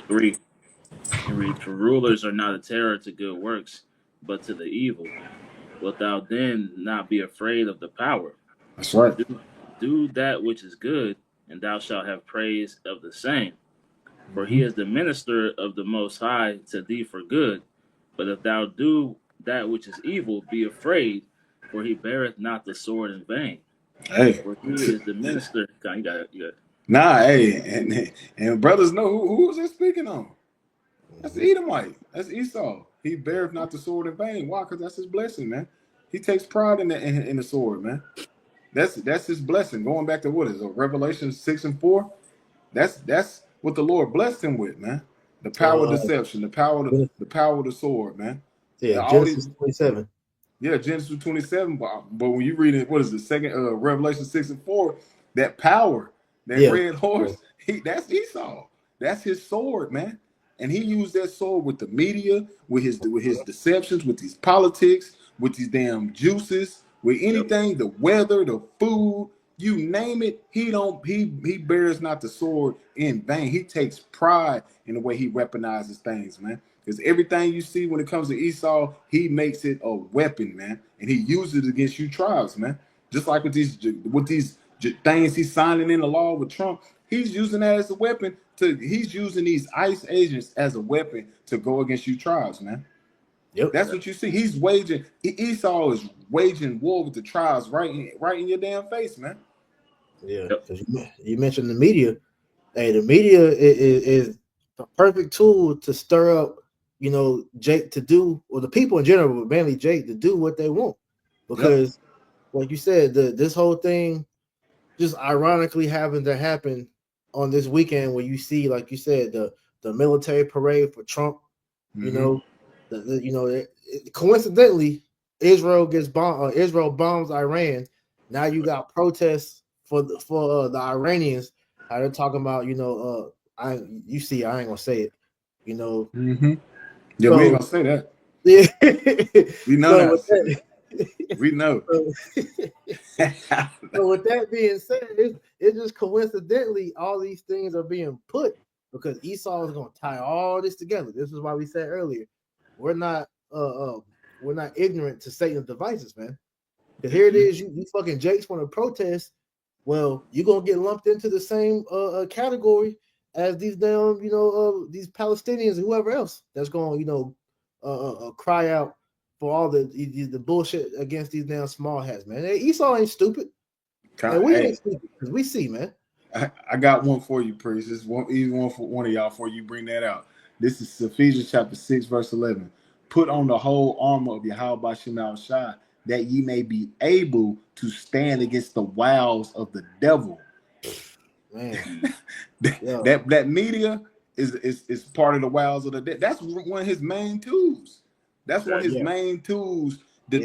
3. You read, for rulers are not a terror to good works, but to the evil. Wilt thou then not be afraid of the power? That's right. Do that which is good, and thou shalt have praise of the same. For he is the minister of the Most High to thee for good. But if thou do that which is evil, be afraid, for he beareth not the sword in vain. Hey, For he is the minister. You got it. nah, hey, and brothers know who was it speaking on? That's the Edomite. That's Esau. He beareth not the sword in vain. Why? Because that's his blessing, man. He takes pride in the sword, man. That's his blessing. Going back to what is it, Revelation 6:4? That's what the Lord blessed him with, man. The power of deception, the power of the sword, man. Yeah, All Genesis these, 27. yeah, Genesis 27. But when you read it, what is the second Revelation 6:4? That power, that Yeah. red horse, that's Esau. That's his sword, man. And he used that sword with the media, with his deceptions, with these politics, with these damn juices, with anything, the weather, the food, you name it. He bears not the sword in vain. He takes pride in the way he weaponizes things, man. Because everything you see when it comes to Esau, he makes it a weapon, man, and he uses it against you tribes, man. Just like with these things he's signing in the law with Trump, he's using that as a weapon. He's using these ICE agents as a weapon to go against you tribes, man. Yep. That's what you see. Esau is waging war with the tribes right in your damn face, man. Yeah, because you mentioned the media. Hey, the media is a perfect tool to stir up, Jake to do, or the people in general, but mainly Jake to do what they want. Because, like you said, this whole thing just ironically having to happen on this weekend where you see, like you said, the military parade for Trump. Coincidentally, Israel gets bombed. Israel bombs Iran. Now you got protests for the Iranians. How they're talking about, I ain't gonna say it. Yeah, we ain't gonna say that. Yeah, we know that. We know. So with that being said, it just coincidentally all these things are being put because Esau is going to tie all this together. This is why we said earlier, we're not ignorant to Satan's devices, man. Because here it is, you fucking Jakes want to protest. Well, you're gonna get lumped into the same category as these damn, these Palestinians and whoever else that's going, cry out for all the bullshit against these damn small hats, man. Hey, Esau ain't stupid. And we ain't stupid because we see, man. I got one for you, Priest. This one for one of y'all before you bring that out. This is Ephesians chapter 6, verse 11. Put on the whole armor of Yahweh Shema Shai, that ye may be able to stand against the wiles of the devil. Man, that media is part of the wiles of the devil. That's one of his main tools. That's one of his main tools to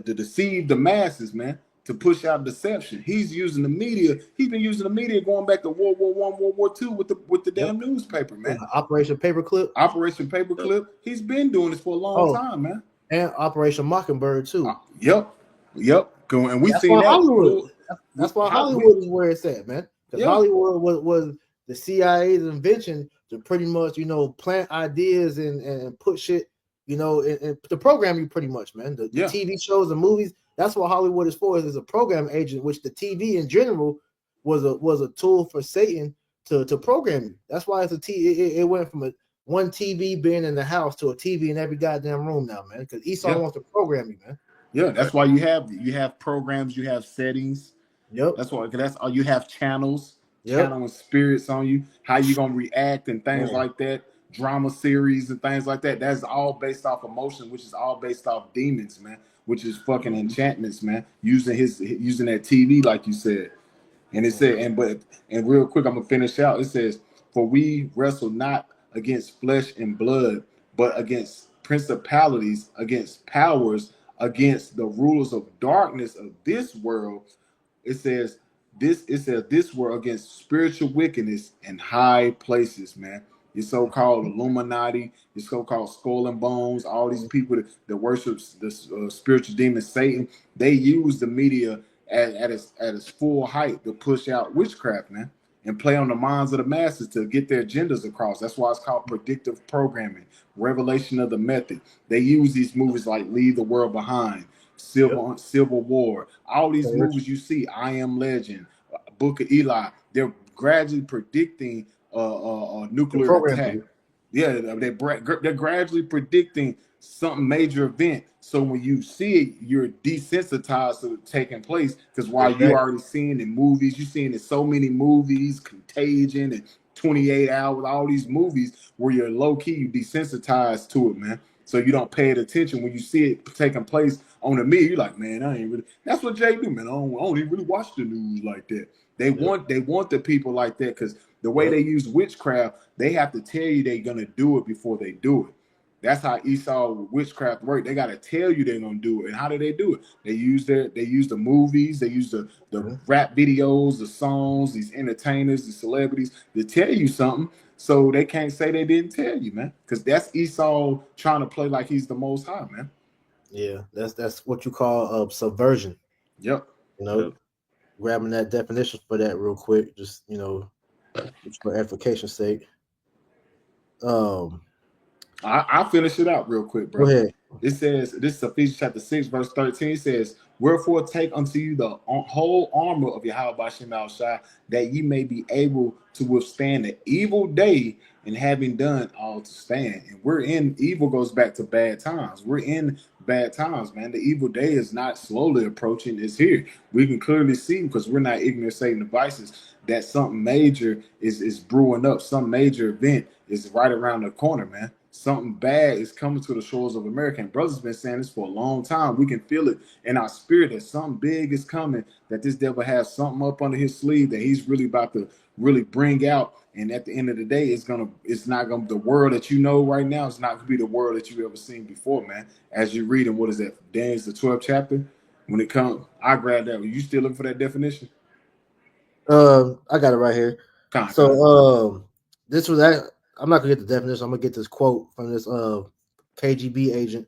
deceive the masses, man. To push out deception. He's using the media. He's been using the media going back to World War I, World War II with the damn newspaper, man. Operation Paperclip. Operation Paperclip. He's been doing this for a long time, man. And Operation Mockingbird too. Yep. And we see that. Hollywood. That's why Hollywood is where it's at, man. Because Hollywood was the CIA's invention to pretty much, plant ideas and put shit, and to program you pretty much, man. The TV shows, the movies. That's what Hollywood is for. Is a program agent, which the TV in general was a tool for Satan to program you. That's why it's it went from one TV being in the house to a TV in every goddamn room now, man. Because Esau wants to program you, man. Yeah, that's why you have programs, you have settings. Yep. That's all you have channels, channeling spirits on you, how you gonna react and things like that. Drama series and things like that. That's all based off emotion, which is all based off demons, man. Which is fucking enchantments, man. Using that TV, like you said. And it said, and real quick, I'm gonna finish out. It says, for we wrestle not against flesh and blood, but against principalities, against powers, against the rulers of darkness of this world. It says this world against spiritual wickedness in high places, man. Your so-called Illuminati, your so-called Skull and Bones, all these people that worship the spiritual demon Satan, they use the media at its full height to push out witchcraft, man, and play on the minds of the masses to get their agendas across. That's why it's called predictive programming, revelation of the method. They use these movies like Leave the World Behind, Civil War, all these movies you see, I Am Legend, Book of Eli. They're gradually predicting nuclear program attack. to. Yeah, they're gradually predicting some major event. So when you see it, you're desensitized to it taking place. Because while you Exactly. already seeing in movies, you're seeing in so many movies, Contagion and 28 Hours, all these movies where you're low key, you desensitized to it, man. So you don't pay it attention when you see it taking place on the media. You're like, man, I ain't really. That's what Jay do, man. I don't even really watch the news like that. They want the people like that because the way they use witchcraft, they have to tell you they're gonna do it before they do it. That's how Esau witchcraft work. They gotta tell you they're gonna do it. And how do they do it? They use the movies, they use the rap videos, the songs, these entertainers, the celebrities to tell you something. So they can't say they didn't tell you, man. Because that's Esau trying to play like he's the most high, man. Yeah, that's what you call subversion. Yep. You know, Yep. grabbing that definition for that real quick, just just for edification's sake. I'll finish it out real quick, Go bro. ahead. It says, this is Ephesians chapter 6, verse 13. It says, wherefore take unto you the whole armor of Yahweh Bashem Shai, that ye may be able to withstand the evil day, and having done all to stand. And we're in, evil goes back to bad times. We're in bad times, man. The evil day is not slowly approaching, it's here. We can clearly see, because we're not ignorant of Satan devices, that something major is brewing up. Some major event is right around the corner, man. Something bad is coming to the shores of America. And brothers been saying this for a long time. We can feel it in our spirit that something big is coming, that this devil has something up under his sleeve that he's really about to really bring out. And at the end of the day, it's not gonna the world that you know right now is not gonna be the world that you've ever seen before, man. As you read in what is that, Daniel the 12th chapter? When it comes, I grabbed that. Were you still looking for that definition? I got it right here. So this was that. I'm not gonna get the definition. I'm gonna get this quote from this KGB agent.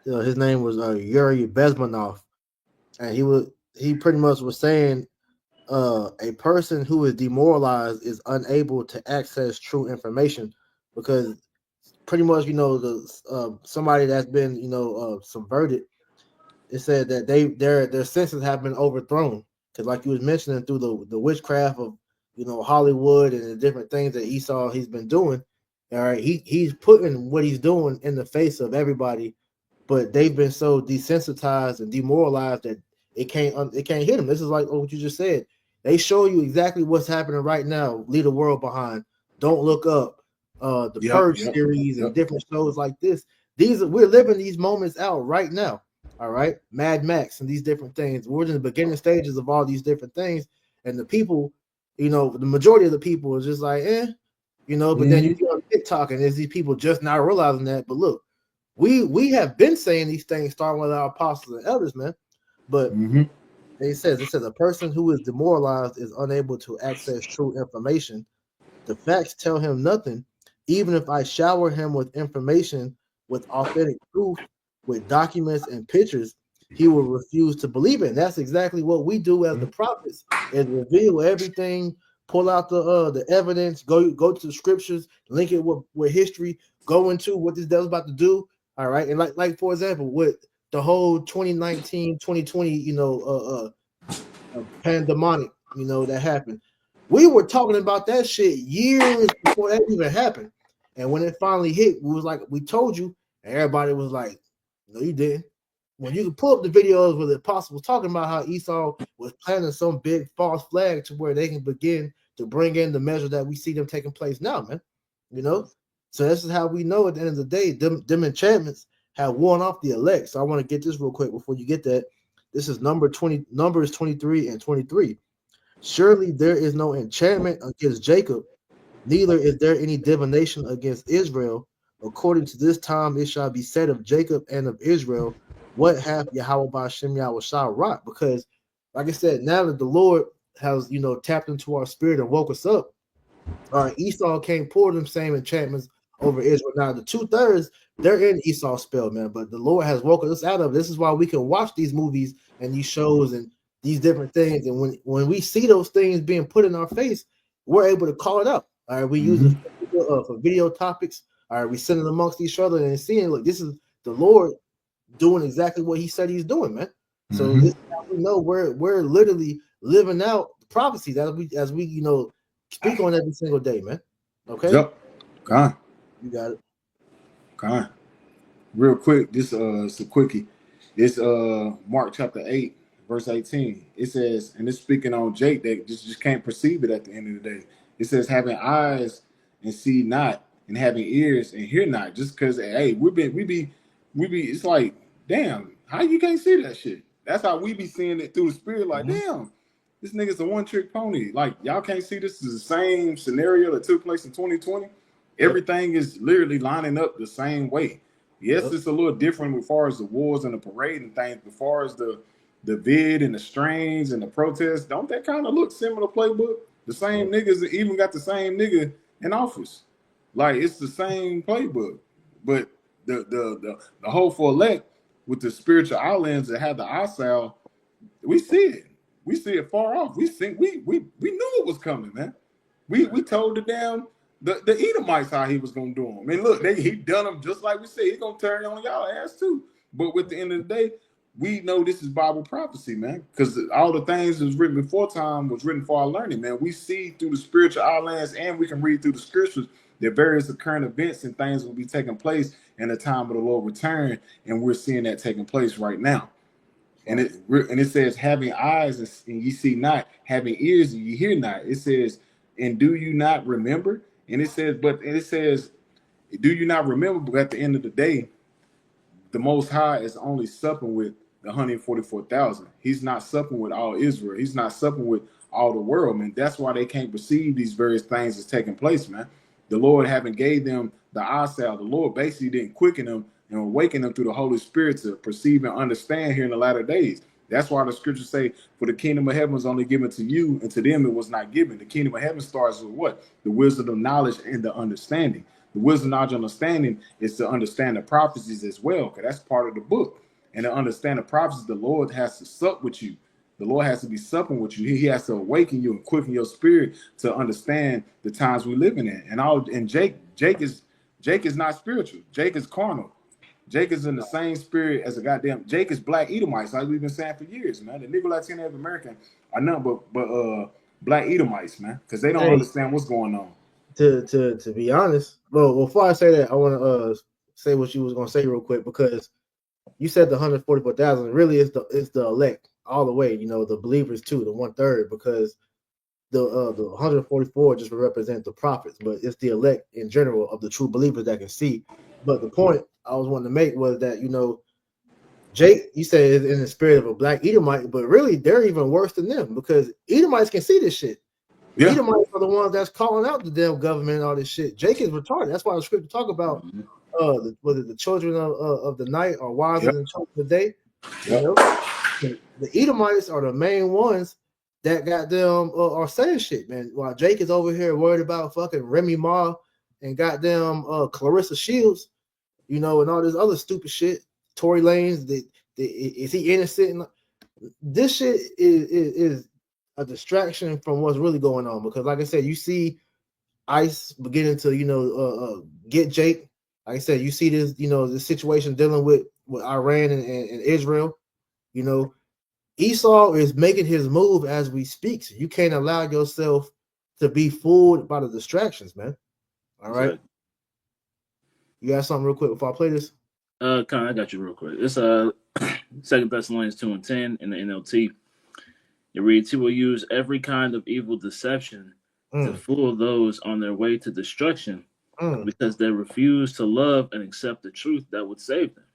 His name was Yuri Bezmenov, and he pretty much was saying a person who is demoralized is unable to access true information because pretty much the somebody that's been subverted. It said that their senses have been overthrown because, like you was mentioning, through the witchcraft of Hollywood and the different things that he's been doing. All right, he's putting what he's doing in the face of everybody, but they've been so desensitized and demoralized that it can't hit them. This is like what you just said. They show you exactly what's happening right now. Leave the world behind. Don't look up. The Purge series and different shows like this. We're living these moments out right now. All right, Mad Max and these different things. We're in the beginning stages of all these different things, and the people, the majority of the people is just like, But then you get on TikTok, and there's these people just not realizing that. But look, we have been saying these things, starting with our apostles and elders, man. But it says a person who is demoralized is unable to access true information. The facts tell him nothing, even if I shower him with information, with authentic proof, with documents and pictures, he will refuse to believe it. And that's exactly what we do as the prophets: is reveal everything, pull out the evidence, go to the scriptures, link it with history, go into what this devil's about to do. All right, and like for example, with the whole 2019, 2020, pandemonic, that happened. We were talking about that shit years before that even happened. And when it finally hit, we was like, we told you, and everybody was like, no, you didn't. When you can pull up the videos where the apostle was talking about how Esau was planting some big false flag to where they can begin to bring in the measure that we see them taking place now, man. So this is how we know at the end of the day, them enchantments have worn off the elect. So I want to get this real quick before you get that. This is Numbers 23 and 23. Surely there is no enchantment against Jacob, neither is there any divination against Israel. According to this time, it shall be said of Jacob and of Israel, what hath Yahweh Ba'Shem Yahweh shall wrought? Because, like I said, now that the Lord has, tapped into our spirit and woke us up, Esau can't pour them same enchantments over Israel. Now, the 2/3, they're in Esau's spell, man. But the Lord has woken us out of it. This is why we can watch these movies and these shows and these different things. And when we see those things being put in our face, we're able to call it up. All right, we use it for video topics. All right, we send it amongst each other and seeing, look, this is the Lord doing exactly what He said He's doing, man. So this is how we know we're literally living out the prophecies as we speak on every single day, man. Okay. Yep. Gone. You got it. Gone. Real quick, this it's a quickie. It's Mark chapter 8, verse 18. It says, and it's speaking on Jake that just can't perceive it at the end of the day. It says, having eyes and see not, and having ears and hear not. Just because hey, we be it's like, damn, how you can't see that shit? That's how we be seeing it through the spirit, like, damn, this nigga's a one-trick pony. Like, y'all can't see this is the same scenario that took place in 2020. Everything is literally lining up the same way. Yes, it's a little different as far as the wars and the parade and things. As far as the vid and the strains and the protests, don't that kind of look similar playbook? The same niggas even got the same nigga in office. Like, it's the same playbook. But the hopeful elect with the spiritual islands that have the eyesal, we see it. We see it far off. We think we knew it was coming, man. We told the damn the Edomites how he was gonna do them. I mean, look, he done them just like we said. He's gonna turn on y'all ass too. But with the end of the day, we know this is Bible prophecy, man. Because all the things that was written before time was written for our learning, man. We see through the spiritual outlines and we can read through the scriptures that various current events and things will be taking place in the time of the Lord return, and we're seeing that taking place right now. And it says, having eyes and ye see not, having ears and ye hear not. It says, and do you not remember? And it says, do you not remember? But at the end of the day, the Most High is only supping with the 144,000. He's not supping with all Israel. He's not supping with all the world, man. That's why they can't perceive these various things that's taking place, man. The Lord haven't gave them the eyesight. The Lord basically didn't quicken them and awaken them through the Holy Spirit to perceive and understand here in the latter days. That's why the scriptures say, for the kingdom of heaven was only given to you, and to them it was not given. The kingdom of heaven starts with what? The wisdom of knowledge and the understanding. The wisdom, knowledge, and understanding is to understand the prophecies as well, because that's part of the book. And to understand the prophecies, the Lord has to sup with you. The Lord has to be supping with you. He has to awaken you and quicken your spirit to understand the times we're living in. And Jake is not spiritual. Jake is carnal. Jake is in the same spirit as a goddamn. Jake is black Edomites, like we've been saying for years, man. The Negro Latino American are nothing but black Edomites, man, because they don't understand what's going on. To be honest, well, before I say that, I want to say what you was gonna say real quick, because you said the 144,000 really is the elect all the way. You know, the believers too, the 1/3, because the 144 just represent the prophets, but it's the elect in general of the true believers that can see. But the point I was wanting to make was that, you know, Jake, you said is in the spirit of a black Edomite, but really they're even worse than them, because Edomites can see this shit. The Edomites are the ones that's calling out the damn government and all this shit. Jake is retarded. That's why the scripture talk about the children of the night are wiser than the children of the day. You know, the Edomites are the main ones that got them are saying shit, man. While Jake is over here worried about fucking Remy Ma and goddamn Clarissa Shields, you know, and all this other stupid shit. Tory Lanez, is he innocent? This shit is a distraction from what's really going on, because, like I said, you see ICE beginning to, you know, get Jake. Like I said, you see this, you know, the situation dealing with Iran and Israel. You know, Esau is making his move as we speak. So you can't allow yourself to be fooled by the distractions, man. All right. Exactly. You got something real quick before I play this? I got you real quick. It's 2 Thessalonians 2:10 in the NLT. It reads, "He will use every kind of evil deception to fool those on their way to destruction, because they refuse to love and accept the truth that would save them."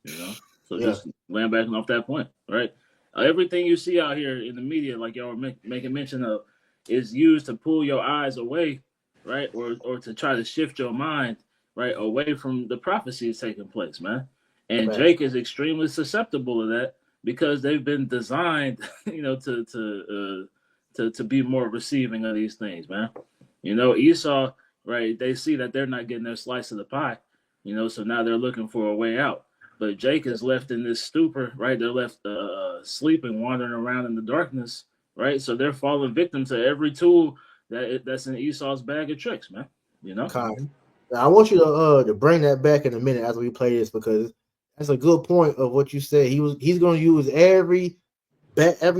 You know, so just laying back off that point, right? Everything you see out here in the media, like y'all were making mention of, is used to pull your eyes away, right, or to try to shift your mind, right, away from the prophecies taking place, man. And Jake is extremely susceptible to that, because they've been designed, you know, to be more receiving of these things, man. You know, Esau, right? They see that they're not getting their slice of the pie, you know, so now they're looking for a way out. But Jake is left in this stupor, right? They're left sleeping, wandering around in the darkness, right? So they're falling victim to every tool that's in Esau's bag of tricks, man. You know. Now, I want you to bring that back in a minute as we play this, because that's a good point of what you said. He's going to use every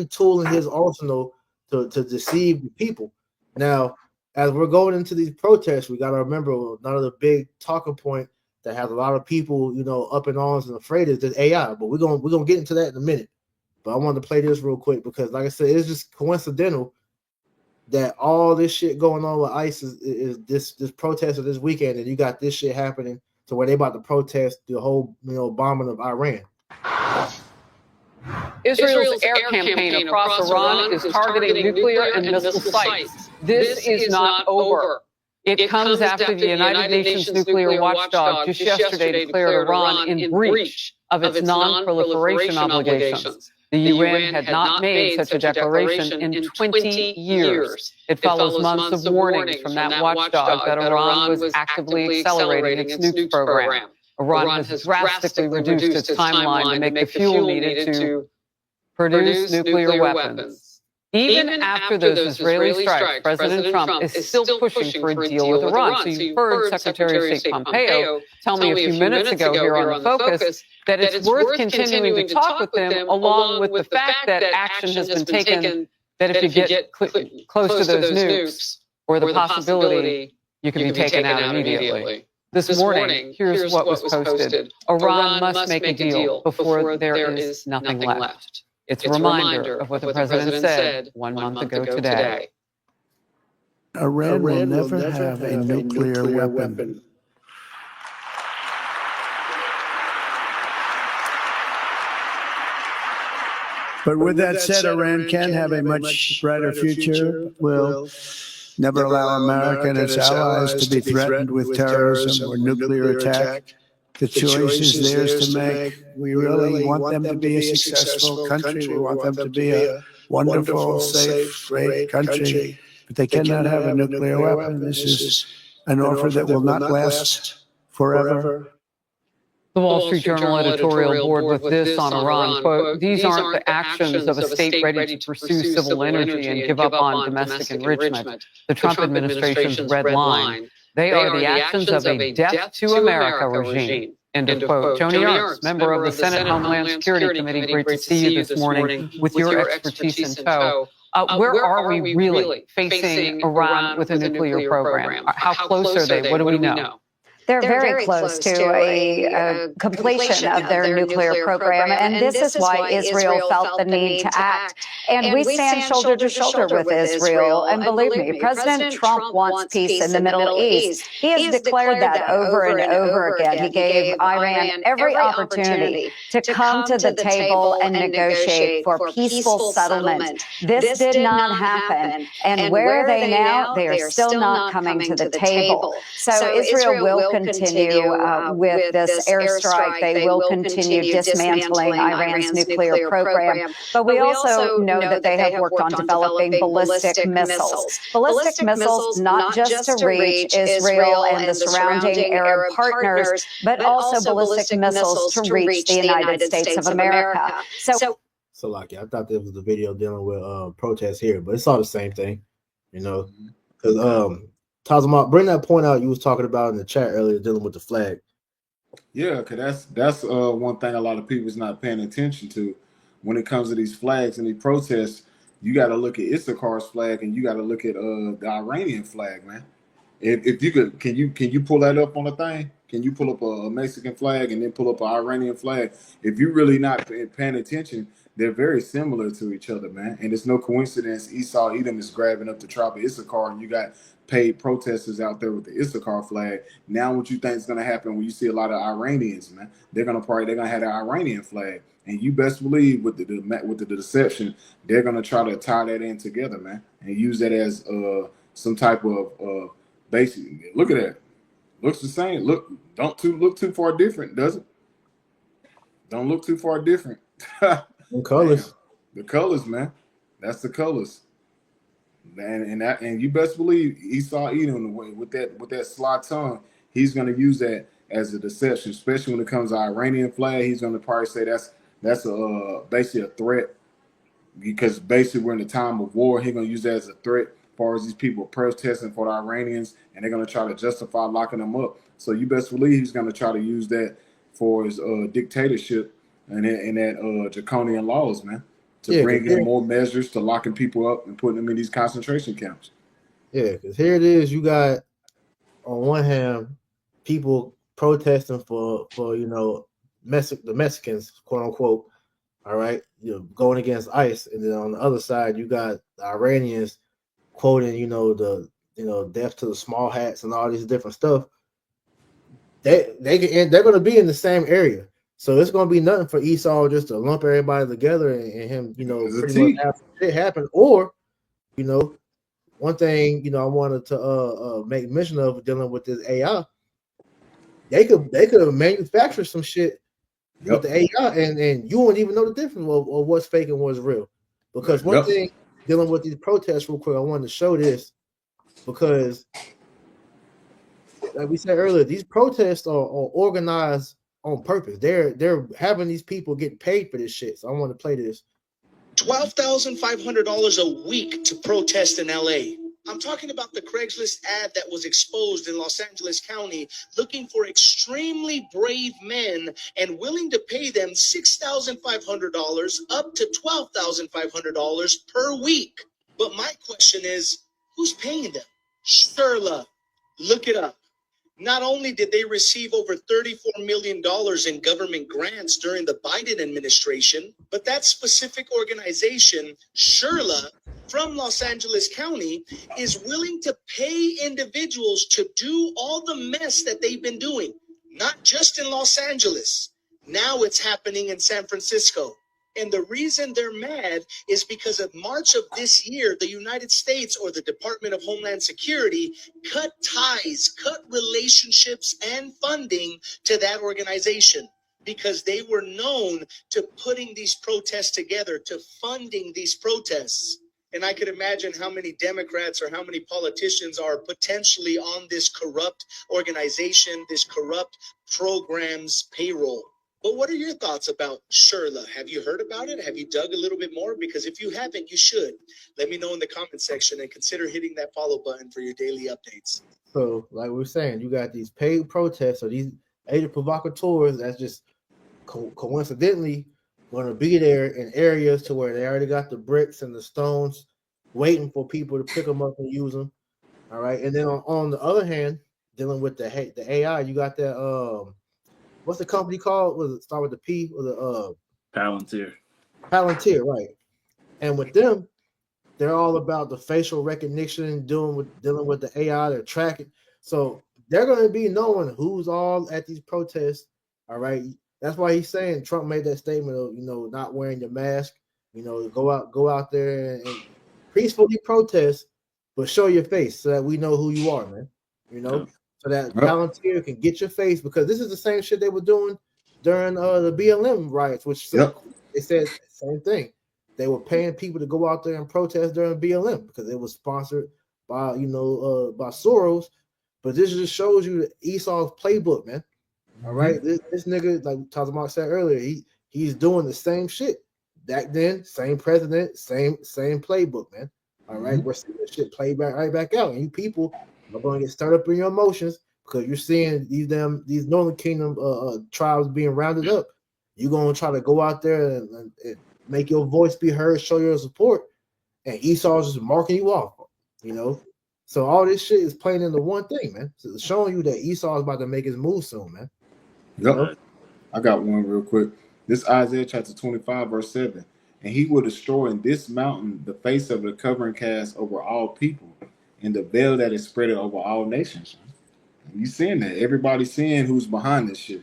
tool in his arsenal to deceive the people. Now, as we're going into these protests, we got to remember another big talking point that has a lot of people, up in arms and afraid is this AI. But we're gonna get into that in a minute. But I wanted to play this real quick because, like I said, it's just coincidental that all this shit going on with ICE is this protest of this weekend, and you got this shit happening to where they about to protest the whole bombing of Iran. Israel's air campaign across Iran is targeting nuclear and missile sites. This is not over. It comes after the United Nations nuclear watchdog just yesterday declared Iran in breach of its non-proliferation obligations. The UN had not made such a declaration in 20 years. It follows months of warnings from that watchdog that Iran was actively accelerating its nukes program. Iran has drastically reduced its timeline to make the fuel needed to produce nuclear weapons. Even after those Israeli strikes, President Trump is still pushing for a deal with Iran. So you heard Secretary of State Pompeo tell me a few minutes ago here on The Focus that it's worth continuing to talk with them, along with the fact that action has been taken, that if you get close to those nukes, or the possibility, you can be taken out immediately. This morning, here's what was posted. Iran must make a deal before there is nothing left. It's a reminder of what the president said 1 month ago today. Iran will never have a nuclear weapon. But with that said, Iran can have a much brighter future. Will never allow America and its allies to be threatened with terrorism or nuclear attack. The choice is theirs to make. We really want them to be a successful country. We want them to be a wonderful, safe, great country. But they cannot have a nuclear weapon. This is an offer that will not last forever. The Wall Street Journal editorial board with this on Iran, quote, "These aren't the actions of a state ready to pursue civil energy and give up on domestic enrichment, the Trump administration's red line. They are the actions of a death to America regime." End of quote. Joni Ernst, member of the Senate Homeland Security Committee, great to see you this morning with your expertise in tow. Where are we really facing Iran with a nuclear program? How close are they? What do we know? They're very close to a completion of their nuclear program, and this is why Israel felt the need to act. And we stand shoulder to shoulder with Israel. And believe me, President Trump wants peace in the Middle East. He has declared that over and over again. He gave Iran every opportunity to come to the table and negotiate for peaceful settlement. This did not happen. And where are they now? They are still not coming to the table. So Israel will continue with this airstrike. They will continue dismantling Iran's nuclear program. But we also know that they have worked on developing ballistic missiles. Ballistic missiles not just to reach Israel and the surrounding Arab partners, but also ballistic missiles to reach the United States of America. So like, I thought this was the video dealing with protests here, but it's all the same thing, because Tazama, bring that point out you was talking about in the chat earlier, dealing with the flag. Yeah, because that's one thing a lot of people's not paying attention to when it comes to these flags and these protests. You got to look at Issachar's flag and you got to look at the Iranian flag, man. If you could, can you pull that up on the thing? Can you pull up a Mexican flag and then pull up an Iranian flag? If you're really not paying attention, they're very similar to each other, man. And it's no coincidence Esau Edom is grabbing up the tribe of Issachar, and you got paid protesters out there with the Issachar flag. Now what you think is going to happen when you see a lot of Iranians, man? They're going to have the Iranian flag. And you best believe with the deception, they're going to try to tie that in together, man, and use that as some type of basic. Look at that. Looks the same. Don't look too far different, does it? Don't look too far different. The colors. The colors, man. That's the colors. And you best believe Esau Edom with that sly tongue, he's going to use that as a deception, especially when it comes to Iranian flag. He's going to probably say that's basically a threat, because basically we're in a time of war. He's going to use that as a threat as far as these people protesting for the Iranians, and they're going to try to justify locking them up. So you best believe he's going to try to use that for his dictatorship and that draconian laws, man, to bring in more measures to locking people up and putting them in these concentration camps. Yeah, because here it is. You got on one hand people protesting for the Mexicans, quote unquote. All right, going against ICE, and then on the other side you got the Iranians quoting death to the small hats and all these different stuff. They're going to be in the same area, so it's going to be nothing for Esau just to lump everybody together and him pretty much have shit happen. Or one thing I wanted to make mention of dealing with this AI, they could manufacture some shit with the AI, and you won't even know the difference of what's fake and what's real. Because one thing dealing with these protests, real quick, I wanted to show this because, like we said earlier, these protests are organized on purpose. They're having these people get paid for this shit. So I want to play this. $12,500 a week to protest in LA. I'm talking about the Craigslist ad that was exposed in Los Angeles County looking for extremely brave men and willing to pay them $6,500 up to $12,500 per week. But my question is, who's paying them? Sherla. Look it up. Not only did they receive over $34 million in government grants during the Biden administration, but that specific organization, Sherla, from Los Angeles County, is willing to pay individuals to do all the mess that they've been doing, not just in Los Angeles. Now it's happening in San Francisco. And the reason they're mad is because of March of this year, the United States or the Department of Homeland Security cut ties, cut relationships and funding to that organization because they were known to putting these protests together, to funding these protests. And I could imagine how many Democrats or how many politicians are potentially on this corrupt organization, this corrupt program's payroll. But what are your thoughts about Sherla? Have you heard about it? Have you dug a little bit more? Because if you haven't, you should. Let me know in the comment section and consider hitting that follow button for your daily updates. So, like we were saying, you got these paid protests or these agent provocateurs that's just coincidentally going to be there in areas to where they already got the bricks and the stones waiting for people to pick them up and use them. All right. And then on the other hand, dealing with the AI, you got that what's the company called? Was it start with the P or the Palantir? Palantir, right? And with them, they're all about the facial recognition, dealing with the AI. They're tracking, so they're going to be knowing who's all at these protests. All right, that's why he's saying Trump made that statement of not wearing your mask. Go out there and peacefully protest, but show your face so that we know who you are, man. So that Palantir can get your face, because this is the same shit they were doing during the BLM riots, which they said the same thing. They were paying people to go out there and protest during BLM because it was sponsored by by Soros. But this just shows you Esau's playbook, man. All right, this nigga, like Tazmark said earlier, he's doing the same shit back then, same president, same playbook, man. All right, we're seeing this shit play right back out, and you people are going to get stirred up in your emotions because you're seeing these Northern Kingdom tribes being rounded up. You're going to try to go out there and make your voice be heard, show your support, and Esau's just marking you off, So all this shit is playing into one thing, man. So it's showing you that Esau is about to make his move soon, man. Yep. I got one real quick. This Isaiah chapter 25, verse 7. And he will destroy in this mountain the face of the covering cast over all people, and the veil that is spread over all nations. You seeing that? Everybody's seeing who's behind this shit.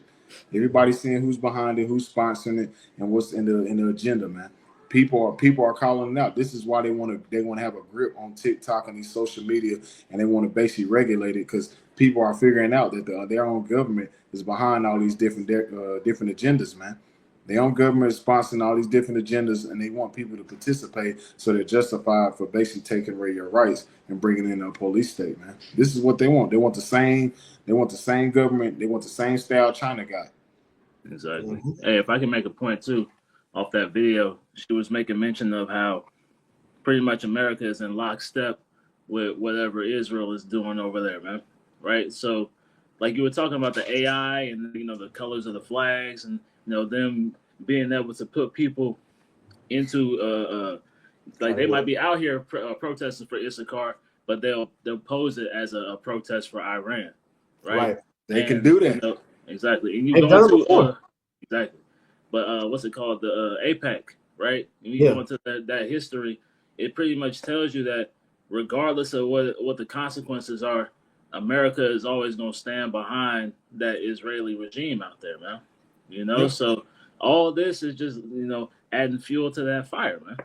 Everybody's seeing who's behind it, who's sponsoring it, and what's in the agenda, man. People are calling it out. This is why they want to have a grip on TikTok and these social media, and they want to basically regulate it because people are figuring out that their own government is behind all these different agendas, man. Their own government is sponsoring all these different agendas, and they want people to participate, so they're justified for basically taking away your rights and bringing in a police state, man. This is what they want. They want the same. They want the same government. They want the same style China got. Exactly. Hey, if I can make a point too, off that video, she was making mention of how pretty much America is in lockstep with whatever Israel is doing over there, man. Right? So, like you were talking about the AI and the colors of the flags and them being able to put people into like they might be out here protesting for Issachar, but they'll pose it as a protest for Iran, right? Right. They can do that. Exactly. And you They've go done it into before. exactly, but what's it called? The APEC, right? When you Yeah. go into that history, it pretty much tells you that regardless of what the consequences are, America is always going to stand behind that Israeli regime out there, man. You know, Yeah. so all this is just adding fuel to that fire, man.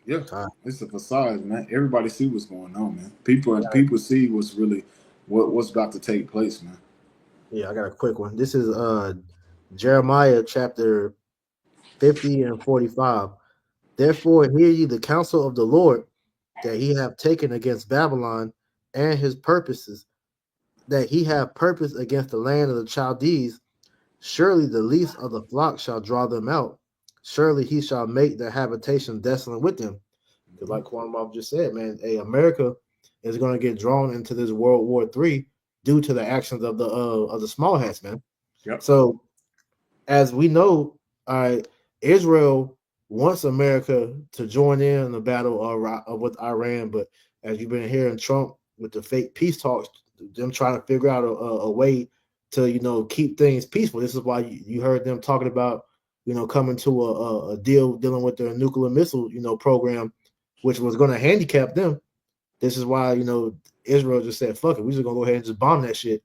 Yeah, it's a facade, man. Everybody see what's going on, man. People see what's really what's about to take place, man. Yeah, I got a quick one. This is Jeremiah chapter 50 and 45. Therefore hear ye the counsel of the Lord that he have taken against Babylon and his purposes, that he have purpose against the land of the Chaldees. Surely the least of the flock shall draw them out. Surely he shall make their habitation desolate with them. Because like Quantum just said, man, America is going to get drawn into this World War III due to the actions of the small hats, man. Yep. So as we know, Israel wants America to join in the battle with Iran, but as you've been hearing Trump with the fake peace talks, them trying to figure out a way to keep things peaceful. This is why you heard them talking about coming to a deal dealing with their nuclear missile program, which was going to handicap them. This is why Israel just said, "Fuck it, we're just gonna go ahead and just bomb that shit."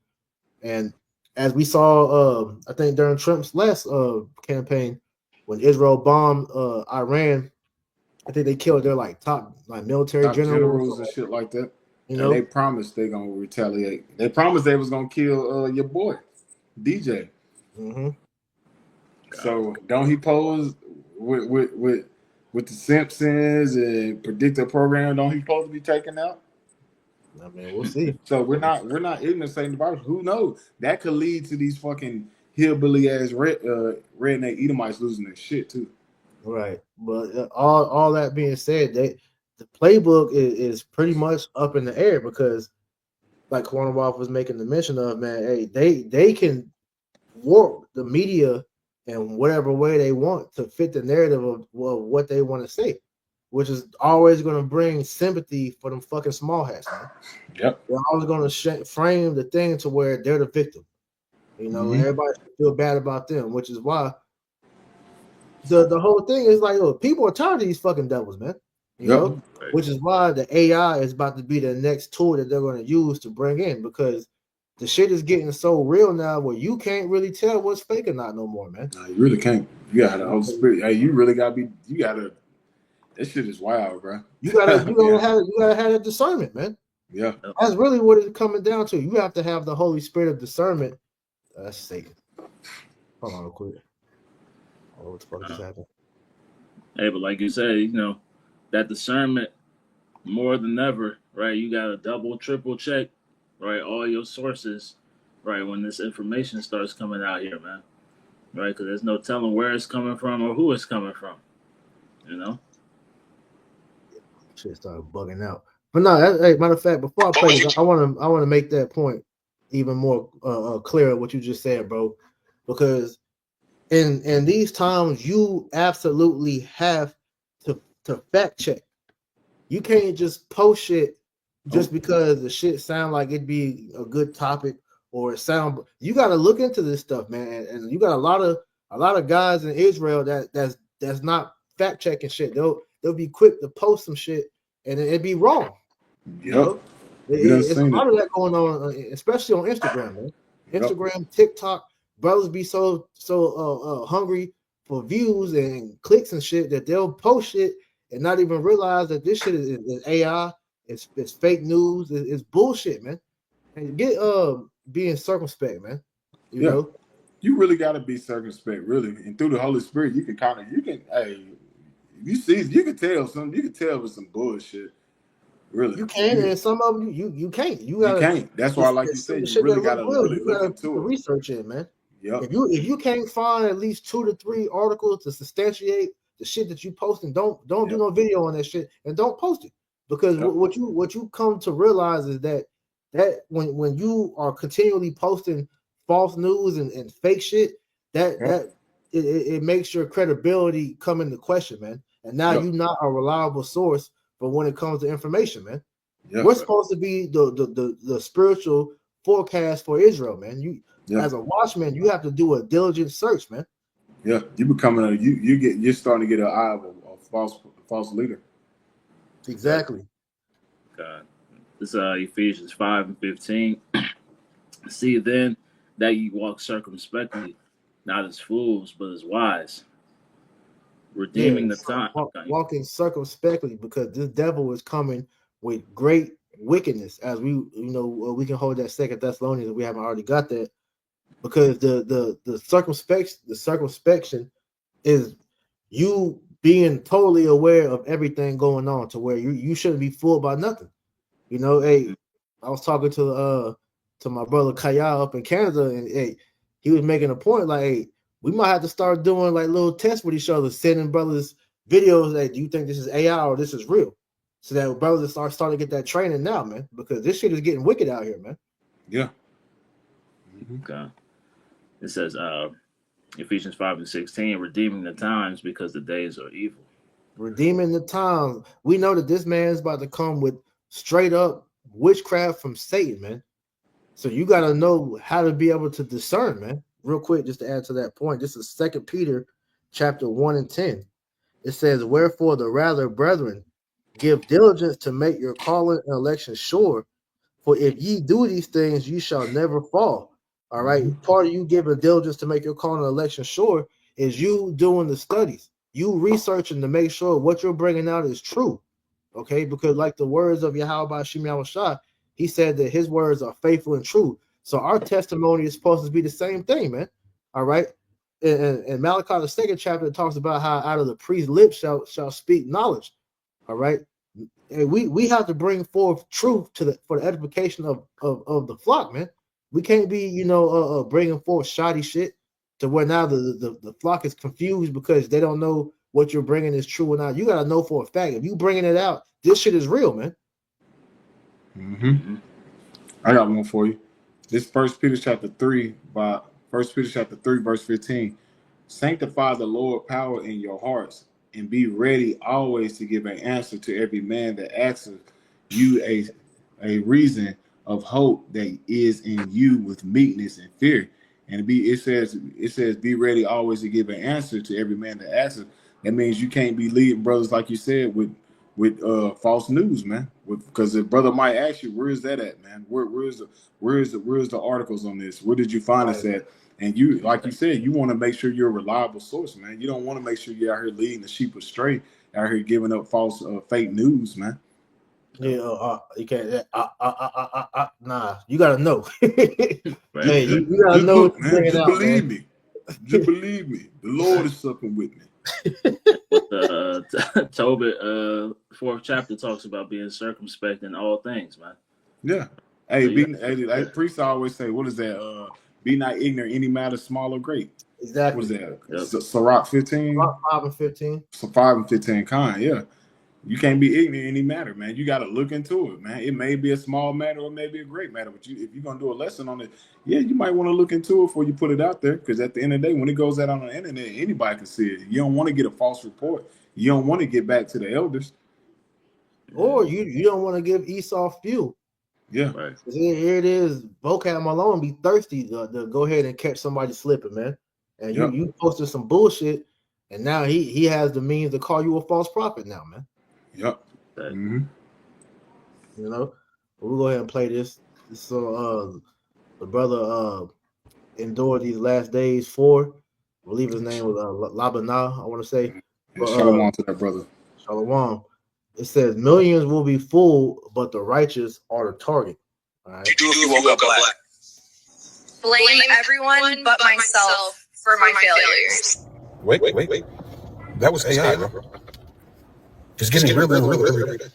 And as we saw, I think during Trump's last campaign, when Israel bombed Iran, I think they killed their top military generals and shit like that. You And they know, promised they gonna retaliate. They promised they was gonna kill your boy, DJ. mm-hmm. So don't he pose with the Simpsons and predictive program? Don't he supposed to be taken out? I mean, we'll see. So we're not ignorant saying about it. Who knows? That could lead to these fucking hillbilly ass redneck Edomites losing their shit too. Right, but all that being said, the playbook is pretty much up in the air because, like Cornwall was making the mention of, man, hey, they can warp the media in whatever way they want to fit the narrative of what they want to say, which is always going to bring sympathy for them fucking small hats, man. Yep. They're always going to frame the thing to where they're the victim. Everybody should feel bad about them, which is why the whole thing is like, look, people are tired of these fucking devils, man. You know, which is why the AI is about to be the next tool that they're going to use to bring in, because the shit is getting so real now where you can't really tell what's fake or not no more, man. No, you really can't. You got the Holy Spirit. Hey, you really gotta be. You gotta. That shit is wild, bro. You gotta have that discernment, man. Yeah, that's really what it's coming down to. You have to have the Holy Spirit of discernment. That's Satan. Hold on, real quick. Oh, what the fuck just happened? Hey, but like you said, that discernment more than ever, right? You got to double, triple check, right? All your sources, right? When this information starts coming out here, man, right? Because there's no telling where it's coming from or who it's coming from, Shit started bugging out. But no, hey, matter of fact, before I play this, I want to make that point even more clear what you just said, bro, because in these times you absolutely have to fact check. You can't just post shit just because the shit sound like it'd be a good topic or it sound. You got to look into this stuff, man, and you got a lot of guys in Israel that's not fact checking shit. They'll be quick to post some shit and it'd be wrong. You know, it's a lot of that going on, especially on Instagram, man. Instagram, TikTok, brothers be so hungry for views and clicks and shit that they'll post shit and not even realize that this shit is AI, it's fake news, it's bullshit, man. And get being circumspect, man. You know, you really got to be circumspect, really, and through the Holy Spirit, you can hey, you can tell with some bullshit. Really, you can, and some of them you can't. You can't. That's why, like you said, you really got to look into it. Research it, man. Yep. If you can't find at least 2 to 3 articles to substantiate the shit that you post, and don't do no video on that shit, and don't post it, because what you come to realize is that when you are continually posting false news and fake shit, that it makes your credibility come into question, man. And now you're not a reliable source for when it comes to information, man. Yeah. We're supposed to be the spiritual forecast for Israel, man. You as a watchman, you have to do a diligent search, man. Yeah, you becoming you're starting to get an eye of a false leader. Exactly. God. This Ephesians 5:15. See then that ye walk circumspectly, not as fools, but as wise, redeeming the time. Walking circumspectly, because this devil is coming with great wickedness. As we can hold that 2 Thessalonians if we haven't already got that, because the circumspection is you being totally aware of everything going on, to where you shouldn't be fooled by nothing. Hey, I was talking to my brother Kaya up in Canada, and hey, he was making a point like, hey, we might have to start doing like little tests with each other, sending brothers videos like, do you think this is AI or this is real? So that brothers starting to get that training now, man, because this shit is getting wicked out here, man. Yeah. Okay. It says Ephesians 5:16, redeeming the times because the days are evil. Redeeming the times. We know that this man is about to come with straight up witchcraft from Satan, man. So you got to know how to be able to discern, man. Real quick, just to add to that point, this is 2 Peter chapter 1 and 10. It says, wherefore the rather, brethren, give diligence to make your calling and election sure. For if ye do these things, you shall never fall. All right. Part of you giving diligence to make your calling and election sure is you doing the studies, you researching to make sure what you're bringing out is true. Okay. Because like the words of Yahweh Shem Yahushua, he said that his words are faithful and true. So our testimony is supposed to be the same thing, man. All right. And Malachi, the 2nd chapter, talks about how out of the priest's lips shall speak knowledge. All right. And we have to bring forth truth for the edification of the flock, man. We can't be, bringing forth shoddy shit to where now the flock is confused because they don't know what you're bringing is true or not. You got to know for a fact. If you bringing it out, this shit is real, man. I got one for you. This 1 Peter chapter 3, verse 15. Sanctify the Lord power in your hearts, and be ready always to give an answer to every man that asks you a reason of hope that is in you with meekness and fear. And it says be ready always to give an answer to every man that asks. That means you can't be leading brothers, like you said, with false news, man. Because the brother might ask you, where is that at, man? Where's the articles on this? Where did you find this at? And you, like you said, you want to make sure you're a reliable source, man. You don't want to make sure you're out here leading the sheep astray, out here giving up false, fake news, man. Yeah, you can't. Nah, you gotta know. Right. Hey, you gotta know. Look, man, just believe me. Just believe me. The Lord is supping with me. Tobit, 4th chapter talks about being circumspect in all things, man. Yeah. Hey, like priests always say, what is that? Be not ignorant any matter, small or great. Exactly. What is that? Sirach 15? 5 and 15. So 5 and 15 kind, yeah. You can't be ignorant any matter, man. You got to look into it, man. It may be a small matter or it may be a great matter, but if you're going to do a lesson on it, yeah, you might want to look into it before you put it out there, because at the end of the day, when it goes out on the internet, anybody can see it. You don't want to get a false report. You don't want to get back to the elders. Or you don't want to give Esau fuel. Yeah. Right. Here it is. Vocab Malone be thirsty to go ahead and catch somebody slipping, man. And you posted some bullshit, and now he has the means to call you a false prophet now, man. Yep. We'll go ahead and play this. So the brother endured these last days for, I believe his name was Labanah, I want to say. Shalom to that brother. Shalom. It says millions will be fooled, but the righteous are the target. All right. You woke up black. Blame everyone but myself for my failures. Wait. That was AI, bro. It's getting realer and realer every day.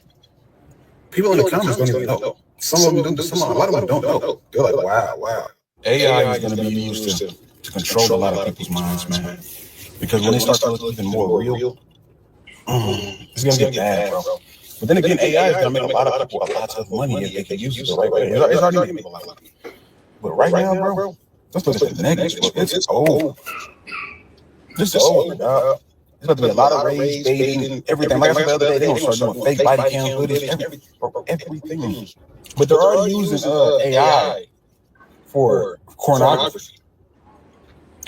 People in the comments don't even know. Some of them don't. A lot of them don't know. They're like, wow. AI is going to be used to control a lot of people's minds, man. Because when they start to look even more real, it's going to get bad, bro. But then again, AI is going to make a lot of people a lot of money if they can use it the right way. It's already making people a lot of money. But right now, bro, let's look at the negatives. It's over. This is over, dog. There's about to be a lot of rage baiting, everything. Like I said the other day, they're gonna start doing fake body cam footage, everything. But they're already using AI for pornography.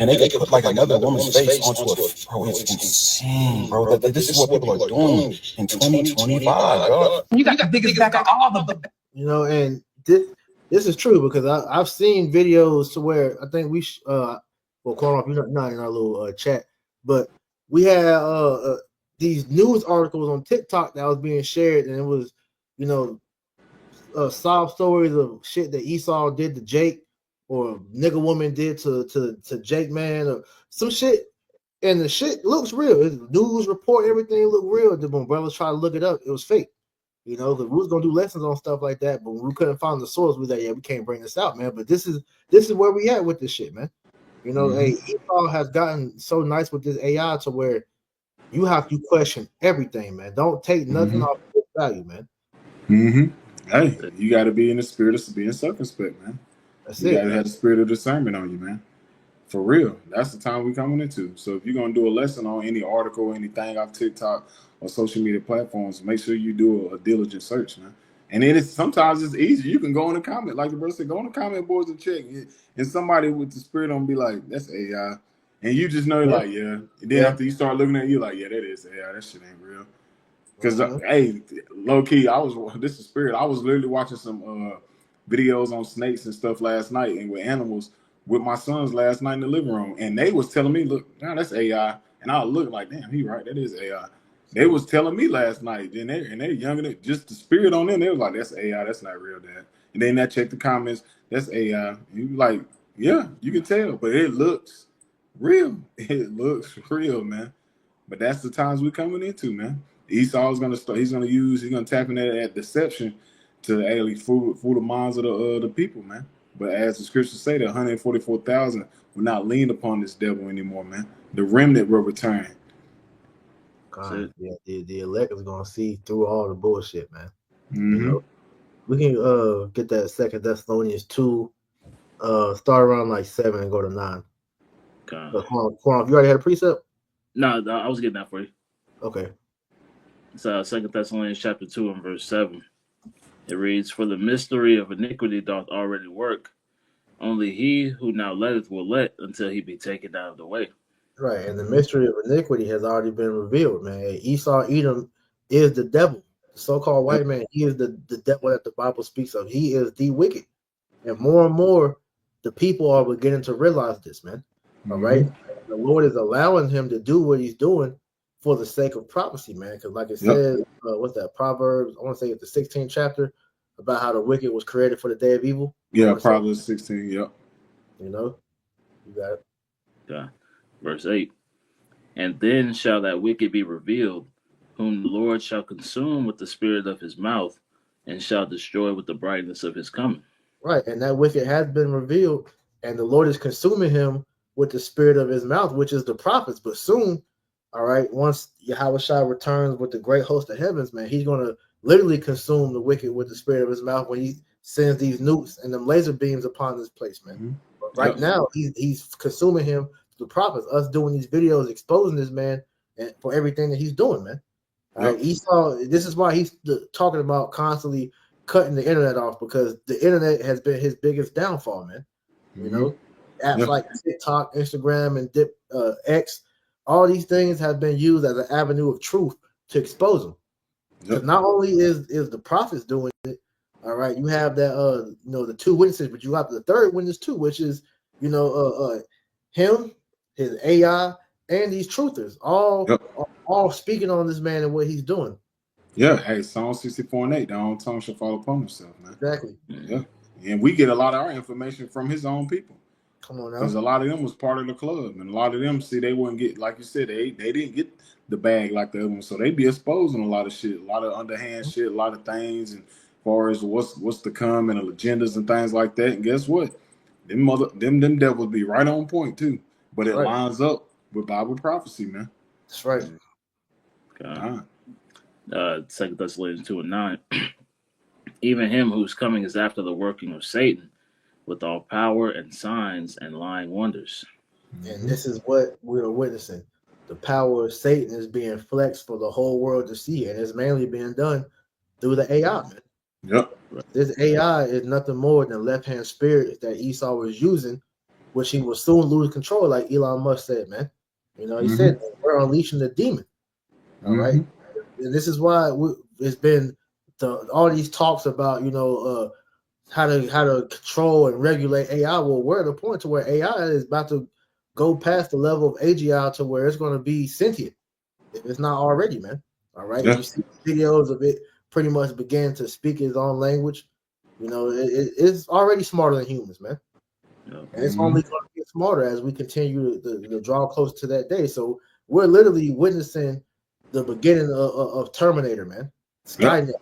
And they could put like another woman's face onto a bro. It's insane, bro. This is what people are doing in 2025, bro. You got the biggest back of all the. You know, and this is true because I've seen videos to where I think well, Corn, you're not in our little chat, but we had these news articles on TikTok that was being shared, and it was, you know, sob stories of shit that Esau did to Jake, or nigga woman did to Jake, man, or some shit. And the shit looks real. News report, everything looked real. Then when brothers tried to look it up, it was fake. You know, because we was gonna do lessons on stuff like that, but when we couldn't find the source, we was like, yeah, we can't bring this out, man. But this is where we at with this shit, man. You know, hey, Esau has gotten so nice with this AI to where you have to question everything, man. Don't take nothing off of value, man. Hey, you got to be in the spirit of being circumspect, man. You got to have the spirit of discernment on you, man. For real, that's the time we're coming into. So if you're gonna do a lesson on any article, anything off TikTok or social media platforms, make sure you do a diligent search, man. And it is sometimes it's easy. You can go in the comment, like the brother said, go in the comment boards and check. And somebody with the spirit on be like, "That's AI," and you just know, like, yeah. And then after you start looking at it, you're like, "Yeah, that is AI. That shit ain't real." Because hey, low key, this is spirit. I was literally watching some videos on snakes and stuff last night, and with animals with my sons last night in the living room, and they was telling me, "Look, now that's AI," and I was looking like, "Damn, he right. That is AI." They was telling me last night, and they're younger than just the spirit on them. They was like, "That's AI. That's not real, Dad." And then I checked the comments. That's AI. And you like, yeah, you can tell, but it looks real. It looks real, man. But that's the times we're coming into, man. Esau's gonna start. He's gonna tap into that deception to actually fool the minds of the people, man. But as the scriptures say, the 144,000 will not lean upon this devil anymore, man. The remnant will return. God, yeah, the elect is gonna see through all the bullshit, man. You know, we can get that 2 Thessalonians 2, start around like 7 and go to 9. But hold on, you already had a precept? No, I was getting that for you. Okay. It's 2 Thessalonians chapter 2 and verse 7. It reads, "For the mystery of iniquity doth already work. Only he who now letteth will let until he be taken out of the way." Right, and the mystery of iniquity has already been revealed, man. Esau Edom is the devil, the so-called white man. He is the devil that the Bible speaks of. He is the wicked, and more, the people are beginning to realize this, man. All right, the Lord is allowing him to do what he's doing for the sake of prophecy, man. Because, like it says, what's that? Proverbs. I want to say it's the 16th chapter about how the wicked was created for the day of evil. Yeah, Proverbs 16. Yep. You know, you got it. Yeah. Verse 8. "And then shall that wicked be revealed, whom the Lord shall consume with the spirit of his mouth, and shall destroy with the brightness of his coming." Right, and that wicked has been revealed, and the Lord is consuming him with the spirit of his mouth, which is the prophets. But soon, all right, once Yahweh returns with the great host of heavens, man, he's going to literally consume the wicked with the spirit of his mouth when he sends these nukes and them laser beams upon this place, man. But right now, he's consuming him, the prophets, us doing these videos exposing this man and for everything that he's doing, man. All right, Esau, this is why he's talking about constantly cutting the internet off, because the internet has been his biggest downfall, man. You know, apps like TikTok, Instagram, and X, all these things have been used as an avenue of truth to expose them. Because not only is the prophets doing it, all right, you have that the two witnesses, but you have the third witness too, which is him, his AI, and these truthers, all speaking on this man and what he's doing. Yeah, hey, Psalm 64:8, the own tongue shall fall upon himself, man. Exactly. Yeah. And we get a lot of our information from his own people. Come on now. Because a lot of them was part of the club. And a lot of them, see, they wouldn't get, like you said, they didn't get the bag like the other ones. So they be exposing a lot of shit, a lot of underhand shit, a lot of things, and as far as what's to come and agendas and things like that. And guess what? Them devils be right on point too. But it lines up with Bible prophecy, man. That's right. God. 2 Thessalonians 2 and 9. "Even him whose coming is after the working of Satan, with all power and signs and lying wonders." And this is what we're witnessing. the power of Satan is being flexed for the whole world to see, and it's mainly being done through the AI, man. Yep. This AI is nothing more than left-hand spirit that Esau was using, which he will soon lose control, like Elon Musk said, man. He said we're unleashing the demon. All right, and this is why it's been all these talks about how to control and regulate AI. Well, we're at a point to where AI is about to go past the level of AGI to where it's going to be sentient, if it's not already, man. All right, Yeah. you see videos of it pretty much begin to speak its own language. It's already smarter than humans, man. And it's only going to get smarter as we continue to draw close to that day. So we're literally witnessing the beginning of Terminator, man. Skynet.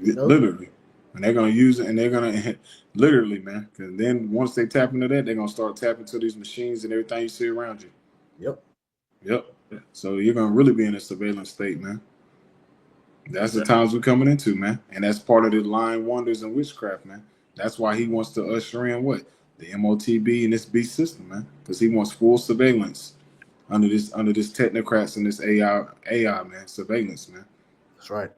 Literally. And they're going to use it, and they're going to literally, man. Because then once they tap into that, they're going to start tapping into these machines and everything you see around you. Yep. So you're going to really be in a surveillance state, man. That's the times we're coming into, man. And that's part of the lying wonders and witchcraft, man. That's why he wants to usher in what? The MOTB and this beast system, man. Because he wants full surveillance under this technocrats and this AI, man. Surveillance, man. That's right.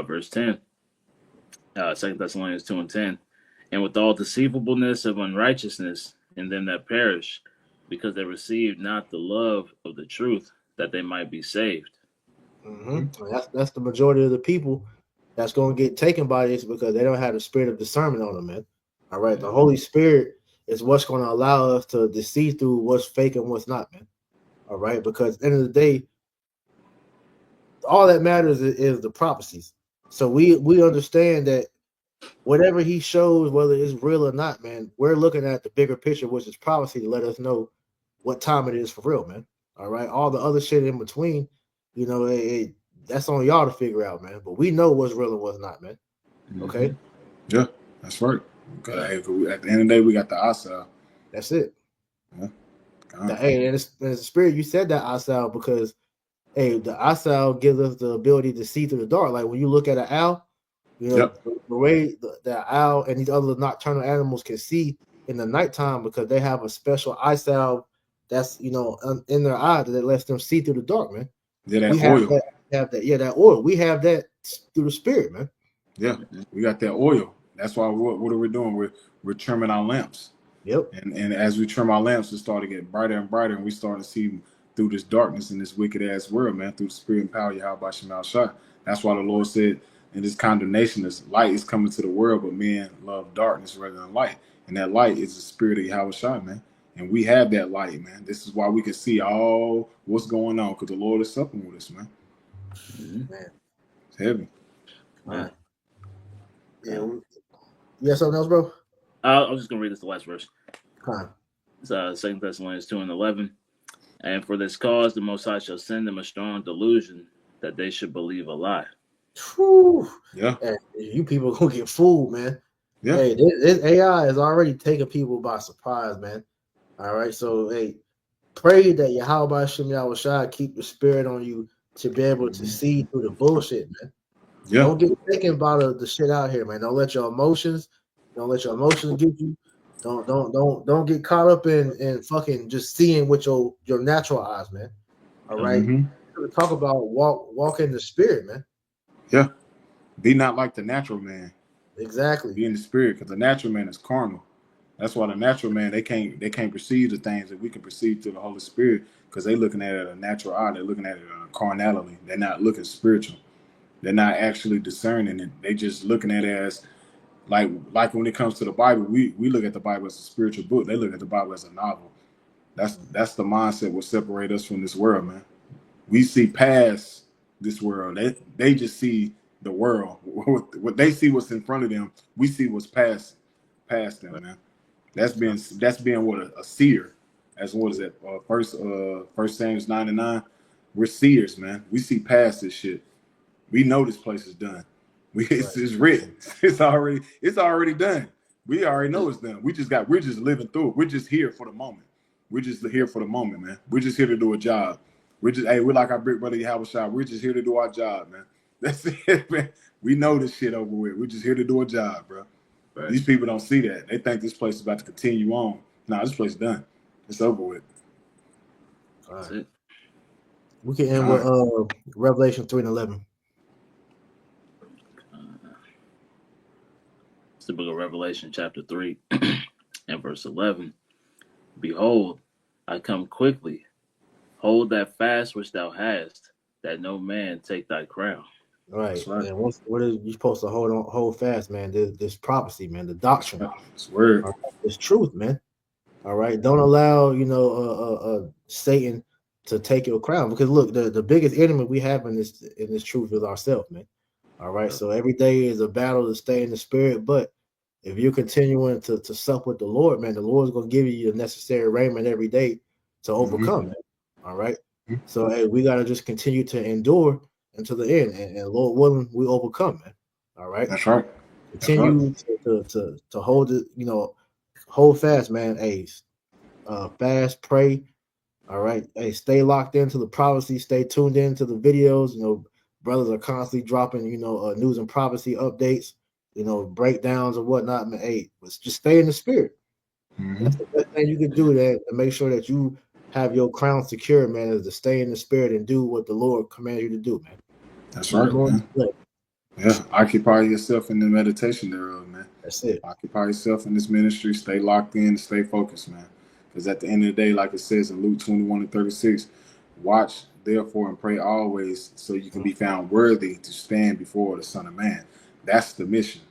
Verse 10. 2 Thessalonians 2:10. And with all deceivableness of unrighteousness in them that perish, because they received not the love of the truth, that they might be saved. That's the majority of the people that's going to get taken by this, because they don't have the spirit of discernment on them, man. All right, the Holy Spirit is what's going to allow us to see through what's fake and what's not, man. All right, because at the end of the day, all that matters is the prophecies. So we understand that whatever he shows, whether it's real or not, man, we're looking at the bigger picture, which is prophecy, to let us know what time it is for real, man. All right, all the other shit in between, that's on y'all to figure out, man. But we know what's real and what's not, man. Okay. Yeah, that's right. At the end of the day, we got the asal. That's it. Yeah. And it's the spirit. You said that asal because, the asal gives us the ability to see through the dark. Like when you look at an owl, the way the owl and these other nocturnal animals can see in the nighttime, because they have a special eye salve that's in their eye that lets them see through the dark, man. Yeah, we have that oil. We have that through the spirit, man. Yeah, we got that oil. That's why what are we doing? We're trimming our lamps. Yep. And as we trim our lamps, it start to get brighter and brighter, and we start to see through this darkness in this wicked ass world, man, through the spirit and power of Yahweh Shemal Shah. That's why the Lord said in this condemnation, this light is coming to the world, but men love darkness rather than light. And that light is the spirit of Yahweh Shah, man. And we have that light, man. This is why we can see all what's going on, because the Lord is supping with us, man. Man. It's heavy. All right. Yeah. You got something else, bro? I was just going to read this the last verse. It's 2 Thessalonians 2:11. And for this cause, the Most High shall send them a strong delusion that they should believe a lie. Whew. Yeah. Hey, you people gonna get fooled, man. Yeah. Hey, this AI is already taking people by surprise, man. All right. So, pray that Yahweh Shem Yahushua keep the spirit on you to be able to see through the bullshit, man. Yeah. Don't get taken by the shit out here, man. Don't let your emotions get you. Don't get caught up in fucking just seeing with your natural eyes, man. All right. Talk about walk in the spirit, man. Yeah. Be not like the natural man. Exactly. Be in the spirit, because the natural man is carnal. That's why the natural man, they can't perceive the things that we can perceive through the Holy Spirit, because they're looking at it a natural eye. They're looking at it carnality. They're not looking spiritual. They're not actually discerning it. They just looking at it as like when it comes to the Bible, we look at the Bible as a spiritual book. They look at the Bible as a novel. That's the mindset will separate us from this world, man. We see past this world. They just see the world. What they see what's in front of them. We see what's past them, man. That's being what a seer. As what is that? First Samuel 9:9. We're seers, man. We see past this shit. We know this place is done. It's written. It's already done. We already know it's done. We're just living through it. We're just here for the moment. We're just here for the moment, man. We're just here to do a job. We're like our big brother Yahweh Shah. We're just here to do our job, man. That's it, man. We know this shit over with. We're just here to do a job, bro. Right. These people don't see that. They think this place is about to continue on. Nah, this place is done. It's over with. That's it. We can end with Revelation 3:11. It's the book of Revelation, chapter 3, and verse 11. Behold, I come quickly. Hold that fast which thou hast, that no man take thy crown. Right. And what is you supposed to hold fast, man? This prophecy, man, the doctrine. It's word. Right? It's truth, man. All right. Don't allow, Satan to take your crown. Because look, the biggest enemy we have in this truth is ourselves, man. All right. So every day is a battle to stay in the spirit. But if you're continuing to sup with the Lord, man, the Lord's gonna give you the necessary raiment every day to overcome, man. All right. So hey, we gotta just continue to endure until the end, and Lord willing, we overcome, man. All right. That's right. Continue to hold it, hold fast, man. Hey, fast, pray. All right. Hey, stay locked into the prophecy. Stay tuned into the videos. Brothers are constantly dropping, news and prophecy updates, breakdowns and whatnot. Man, hey, let's just stay in the spirit. That's the best thing you can do to make sure that you have your crown secure, man, is to stay in the spirit and do what the Lord commands you to do, man. That's right, man. Yeah, occupy yourself in the meditation thereof, man. That's it. Occupy yourself in this ministry. Stay locked in. Stay focused, man. Because at the end of the day, like it says in Luke 21:36, watch therefore and pray always, so you can be found worthy to stand before the Son of Man. That's the mission.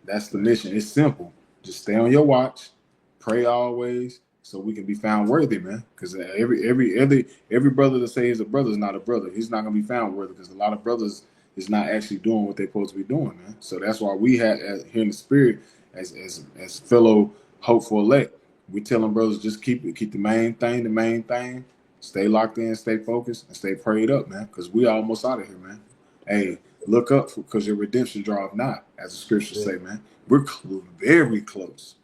That's the mission. It's simple. Just stay on your watch, pray always, so we can be found worthy, man. Because every brother that says he's a brother is not a brother. He's not gonna be found worthy, because a lot of brothers is not actually doing what they're supposed to be doing, man. So that's why we had here in the spirit as fellow hopeful elect, we tell them brothers just keep the main thing. Stay locked in, stay focused, and stay prayed up, man. Because we almost out of here, man. Hey, look up, because your redemption draweth not, as the scriptures say, man. We're very close.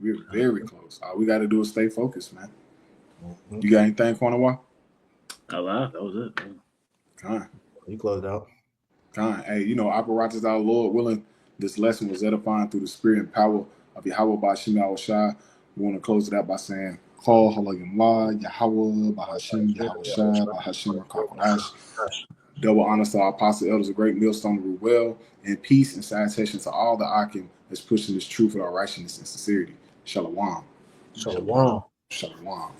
We're very close. All we got to do is stay focused, man. You got anything, Quanawah? I lied. That was it. Man. Kind. You closed out. Kind. Hey, operators, our Lord willing, this lesson was edifying through the spirit and power of Yahweh Ba'Shem Yahushua. We want to close it out by saying, Call Halayimlah, Yahweh, Ba'Hashem, Yahushua, Ba'Hashem, Rakakodash. Double honors to our apostle elders, a great millstone to rule well, and peace and salutation to all the Akim that's pushing this truth with our righteousness and sincerity. Shalom. Shalom. Shalom.